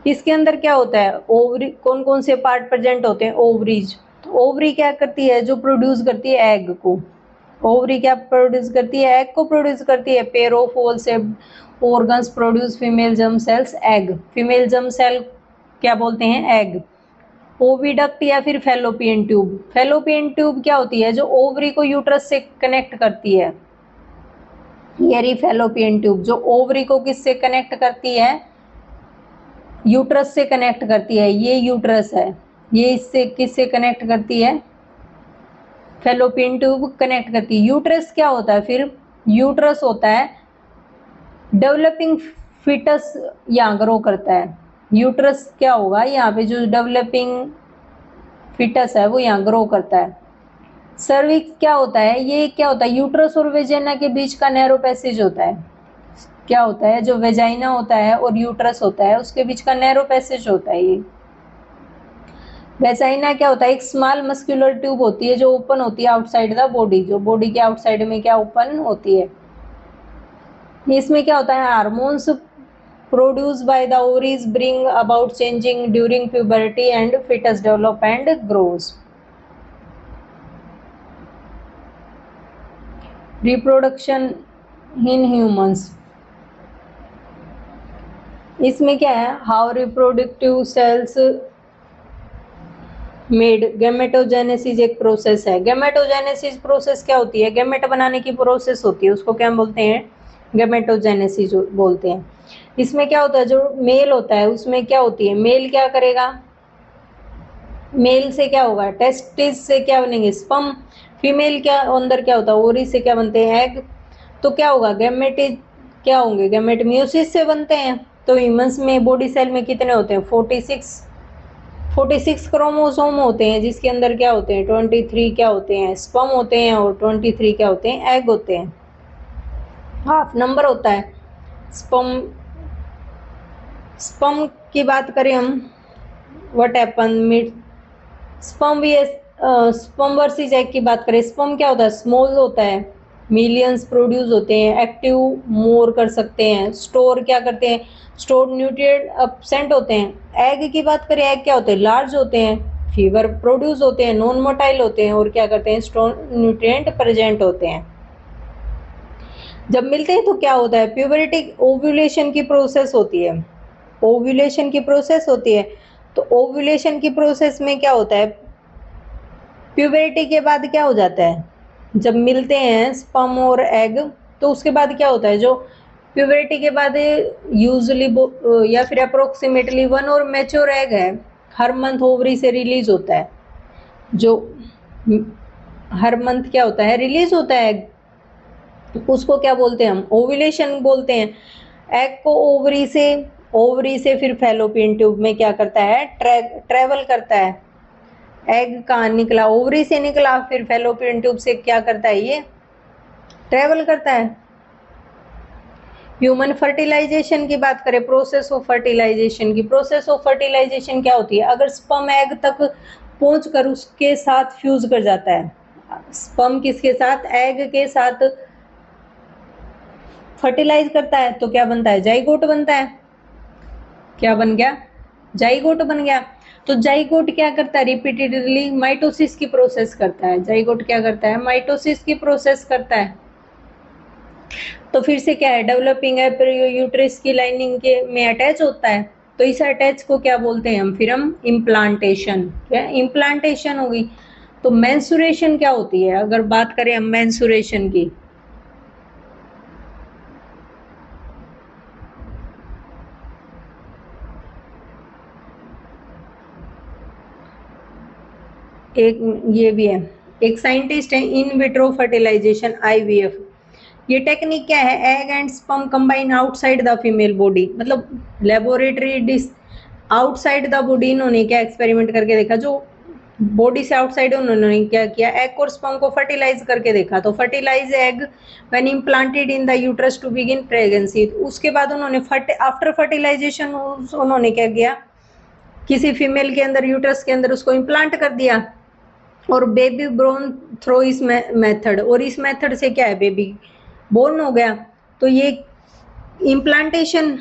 इसके अंदर क्या होता है, ओवरी, कौन कौन से पार्ट प्रेजेंट होते हैं, ओवरीज। तो ओवरी क्या करती है, जो प्रोड्यूस करती है एग को। ओवरी क्या प्रोड्यूस करती है, एग को प्रोड्यूस करती है। Pair of oval shaped organs produce female germ cells, egg. Female germ cell क्या बोलते हैं, एग। ओविडक्ट या फिर फैलोपियन ट्यूब। फैलोपियन ट्यूब क्या होती है, जो ओवरी को यूट्रस से कनेक्ट करती है। ये रही फैलोपियन ट्यूब, जो ओवरी को किससे कनेक्ट करती है, यूट्रस से कनेक्ट करती है। ये यूट्रस है, ये इससे किससे कनेक्ट करती है, फैलोपियन ट्यूब कनेक्ट करती है। यूट्रस क्या होता है फिर, यूट्रस होता है डेवलपिंग फिटस, यहाँ ग्रो करता है। यूट्रस क्या होगा, यहाँ पे जो डेवलपिंग फिटस है वो यहाँ ग्रो करता है। सर्विक्स क्या होता है, ये क्या होता है, यूट्रस और वेजाइना के बीच का नैरो पैसेज होता है। क्या होता है, जो वेजाइना होता है और यूट्रस होता है उसके बीच का नैरो पैसेज होता है। ये वेजाइना क्या होता है, एक स्मॉल मस्कुलर ट्यूब होती है जो ओपन होती है आउटसाइड द बॉडी, जो बॉडी के आउटसाइड में क्या ओपन होती है। इसमें क्या होता है, hormones produce by the ovaries bring about changing during puberty and foetus develop and grows. Reproduction in humans, इसमें क्या है, how reproductive cells made. Gametogenesis एक प्रोसेस है। गैमेटोजेनेसिस प्रोसेस क्या होती है, गैमेट बनाने की प्रोसेस होती है, उसको क्या बोलते हैं, गैमेटोजेनेसिस बोलते हैं। इसमें क्या होता है, जो मेल होता है उसमें क्या होती है, मेल क्या करेगा, मेल से क्या होगा, टेस्टिस से क्या बनेंगे, स्पर्म। फीमेल क्या अंदर क्या होता है, ओवरी से क्या बनते हैं, एग। तो क्या होगा, गैमेट क्या होंगे, गैमेट म्यूसिस से बनते हैं। तो ह्यूमंस में बॉडी सेल में कितने होते हैं, 46 क्रोमोसोम होते हैं, जिसके अंदर क्या होते हैं, 23 क्या होते हैं, स्पर्म होते हैं, और 23 क्या होते हैं, एग होते हैं। हाफ नंबर होता है स्पर्म। स्पर्म की बात करें हम, व्हाट हैपन मिड स्पर्म भी, स्पर्म वर्सेस एग की बात करें, स्पर्म क्या होता है, स्मॉल होता है, मिलियंस प्रोड्यूस होते हैं, एक्टिव मोर कर सकते हैं, स्टोर क्या करते हैं, स्टोर न्यूट्रिएंट एब्सेंट होते हैं। एग की बात करें, एग क्या होते हैं, लार्ज होते हैं, फीवर प्रोड्यूस होते हैं, नॉन मोटाइल होते हैं, और क्या करते हैं, स्टोर न्यूट्रिएंट प्रेजेंट होते हैं। जब मिलते हैं तो क्या होता है, प्यूबरिटी ओव्यूलेशन की प्रोसेस होती है, ओव्यूलेशन की प्रोसेस होती है। तो ओव्यूलेशन की प्रोसेस में क्या होता है, प्यूबरिटी के बाद क्या हो जाता है, जब मिलते हैं स्पर्म और एग, तो उसके बाद क्या होता है, जो प्यूबरिटी के बाद यूजुअली या फिर अप्रोक्सीमेटली 1 और मैच्योर एग है, हर मंथ ओवरी से रिलीज होता है। जो हर मंथ क्या होता है, रिलीज होता है एग, उसको क्या बोलते हैं हम, ओव्यूलेशन बोलते हैं। एग को ओवरी से फिर फैलोपियन ट्यूब में क्या करता है, ट्रेवल करता है। एग कहाँ निकला, ओवरी से निकला, फिर फैलोपियन ट्यूब से क्या करता है, ये ट्रेवल करता है। ह्यूमन फर्टिलाइजेशन की बात करें, प्रोसेस ऑफ फर्टिलाइजेशन की, प्रोसेस ऑफ फर्टिलाइजेशन क्या होती है, अगर स्पर्म एग तक पहुंचकर उसके साथ फ्यूज कर जाता है, स्पर्म किसके साथ, एग के साथ फर्टिलाइज करता है, तो क्या बनता है, जाइगोट बनता है। क्या बन गया, जाइगोट बन गया। तो जाइगोट क्या करता है, रिपीटेडली माइटोसिस की प्रोसेस करता है। जाइगोट क्या करता है, माइटोसिस की प्रोसेस करता है। तो फिर से क्या है, डेवलपिंग यूट्रस की लाइनिंग के में अटैच होता है। तो इस अटैच को क्या बोलते हैं हम, फिर हम इम्प्लांटेशन, क्या इम्प्लांटेशन होगी। तो मेंसुरेशन क्या होती है, अगर बात करें हम मेंसुरेशन की, एक ये भी है, एक साइंटिस्ट है इन विट्रो फर्टिलाइजेशन IVF। ये टेक्निक क्या है, egg and sperm combine outside the female body, मतलब laboratory dish outside the body इन्होंने क्या एक्सपेरिमेंट करके देखा, जो बॉडी से आउटसाइड उन्होंने क्या किया, एग और स्पर्म को फर्टिलाइज करके देखा। तो fertilize egg when implanted in the uterus to begin pregnancy. उसके बाद उन्होंने आफ्टर फर्टिलाइजेशन उन्होंने क्या किया, किसी फीमेल के अंदर यूट्रस के अंदर उसको इम्प्लांट कर दिया और बेबी बोर्न थ्रू इस मेथड, और इस मेथड से क्या है बेबी बोर्न हो गया। तो ये इम्प्लांटेशन,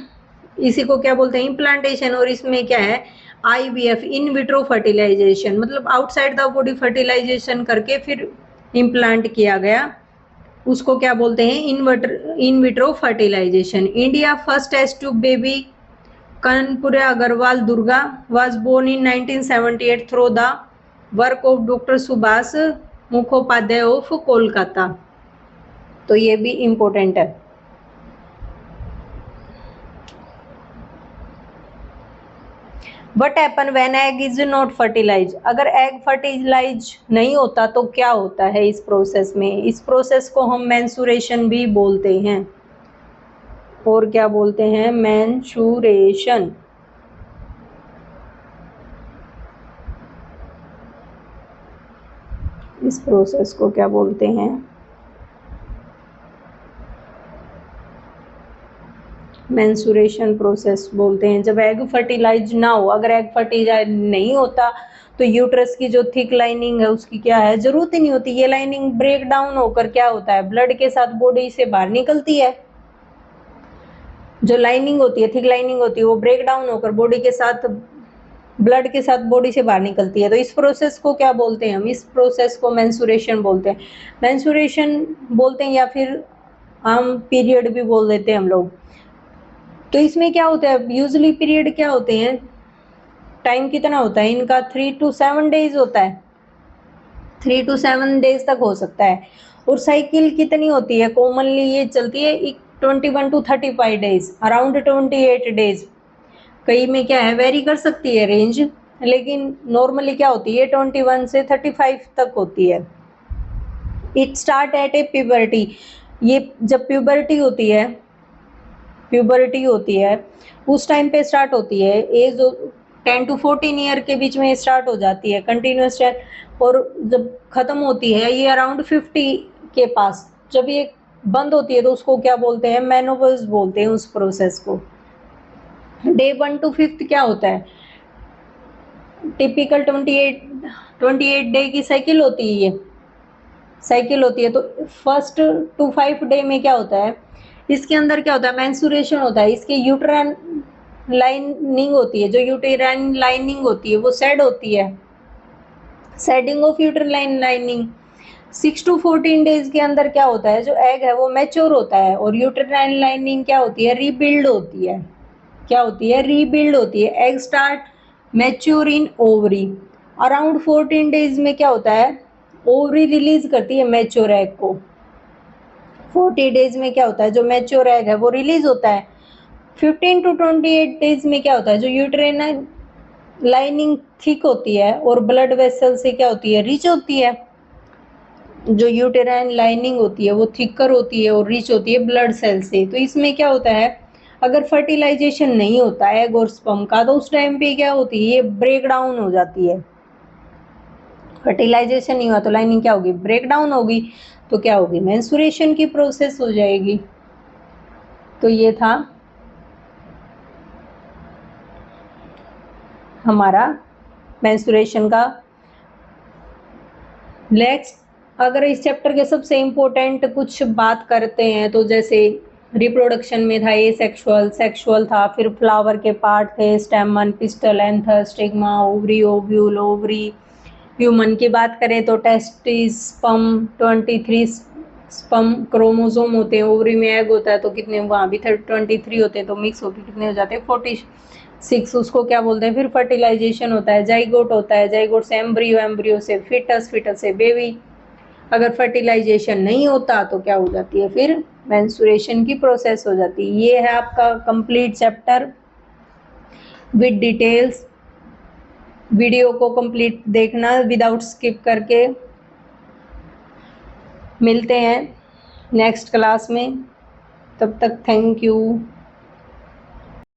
इसी को क्या बोलते हैं इम्प्लांटेशन। और इसमें क्या है IVF इन विट्रो फर्टिलाइजेशन, मतलब आउटसाइड द बॉडी फर्टिलाइजेशन करके फिर इम्प्लांट किया गया, उसको क्या बोलते हैं in vitro fertilization. India first test tube baby Kanupriya Agarwal Durga was born in 1978 through the work of Dr. Subhash Mukhopadhyay of Kolkata. तो ये भी इम्पोर्टेंट है। What happen when egg is not fertilized? अगर एग फर्टिलाइज नहीं होता तो क्या होता है इस प्रोसेस में, इस प्रोसेस को हम मेंस्ट्रुएशन भी बोलते हैं। और क्या बोलते हैं, मेंस्ट्रुएशन। इस प्रोसेस को क्या बोलते हैं, मेंस्ट्रुएशन प्रोसेस बोलते हैं। जब एग फर्टिलाइज ना हो, अगर एग फर्टिलाइज नहीं होता तो यूट्रस की जो थिक लाइनिंग है उसकी क्या है, जरूरत ही नहीं होती। ये लाइनिंग ब्रेक डाउन होकर क्या होता है, ब्लड के साथ बॉडी से बाहर निकलती है। जो लाइनिंग होती है, थिक लाइनिंग होती है, वो ब्रेक डाउन होकर बॉडी के साथ, ब्लड के साथ बॉडी से बाहर निकलती है। तो इस प्रोसेस को क्या बोलते हैं हम, इस प्रोसेस को मेंस्ट्रुएशन बोलते हैं। मेंस्ट्रुएशन बोलते हैं या फिर हम पीरियड भी बोल देते हैं हम लोग। तो इसमें क्या होता है, यूजुअली पीरियड क्या होते हैं, टाइम कितना होता है इनका, 3 to 7 डेज होता है, 3 to 7 डेज तक हो सकता है। और साइकिल कितनी होती है, कॉमनली ये चलती है 21 to 35 डेज, अराउंड 28 डेज। कई में क्या है वेरी कर सकती है रेंज, लेकिन नॉर्मली क्या होती है 21 से 35 तक होती है। It start at A puberty, ये जब प्यूबर्टी होती है उस टाइम पे स्टार्ट होती है। एज 10 to 14 ईयर के बीच में स्टार्ट हो जाती है कंटिन्यूस, और जब खत्म होती है ये अराउंड 50 के पास, जब ये बंद होती है तो उसको क्या बोलते हैं, मेनोपॉज बोलते हैं उस प्रोसेस को। डे 1 to 5 क्या होता है, टिपिकल 28 डे की साइकिल होती है, ये साइकिल होती है। तो 1 to 5 डे में क्या होता है, इसके अंदर क्या होता है, मेंस्ट्रुएशन होता है। इसके यूट्राइन लाइनिंग होती है, जो यूटेराइन लाइनिंग होती है वो सेड होती है, shedding of uterine lining. 6 to 14 days के अंदर क्या होता है, जो एग है वो मैच्योर होता है और यूटेराइन लाइनिंग क्या होती है, रीबिल्ड होती है। क्या होती है, रीबिल्ड होती है। Egg start mature in ovary, around 14 days में क्या होता है, ओवरी रिलीज करती है मैच्योर एग को। 40 डेज में क्या होता है, जो मैच्योर एग है वो रिलीज होता है। 15 to 28 डेज में क्या होता है, जो यूटेराइन लाइनिंग थिक होती है और ब्लड वेसल से क्या होती है, रिच होती है। जो यूटेराइन लाइनिंग होती है वो थिकर होती है और रिच होती है ब्लड सेल से। तो इसमें क्या होता है, अगर फर्टिलाइजेशन नहीं होता एग और स्पर्म का तो उस टाइम पे क्या होती है, ये ब्रेक डाउन हो जाती है। फर्टिलाइजेशन नहीं हुआ तो लाइनिंग क्या होगी, ब्रेक डाउन होगी। तो क्या होगी, मेंस्ट्रुएशन की प्रोसेस हो जाएगी। तो ये था हमारा मेंस्ट्रुएशन का। नेक्स्ट, अगर इस चैप्टर के सबसे इम्पोर्टेंट कुछ बात करते हैं तो जैसे रिप्रोडक्शन में था ए सेक्सुअल था, फिर फ्लावर के पार्ट थे, स्टेमन, pistol, anther, stigma, ovary, ovule, ovary. Human की बात करें तो टेस्टिस, स्पर्म, 23 स्पर्म क्रोमोसोम होते हैं। ओवरी में एग होता है तो कितने, वहाँ भी 23 होते हैं, तो मिक्स होकर कितने हो जाते हैं, 46। उसको क्या बोलते हैं, फिर फर्टिलाइजेशन होता है, जाइगोट होता है, जाइगोट से एम्ब्रियो, एम्ब्रियो से फिटस, फिटस से बेबी। अगर फर्टिलाइजेशन नहीं होता तो क्या हो जाती है, फिर मेंस्ट्रुएशन की प्रोसेस हो जाती है। ये है आपका complete chapter with details. Video को कंप्लीट देखना विदाउट स्किप करके। मिलते हैं नेक्स्ट क्लास में, तब तक थैंक यू।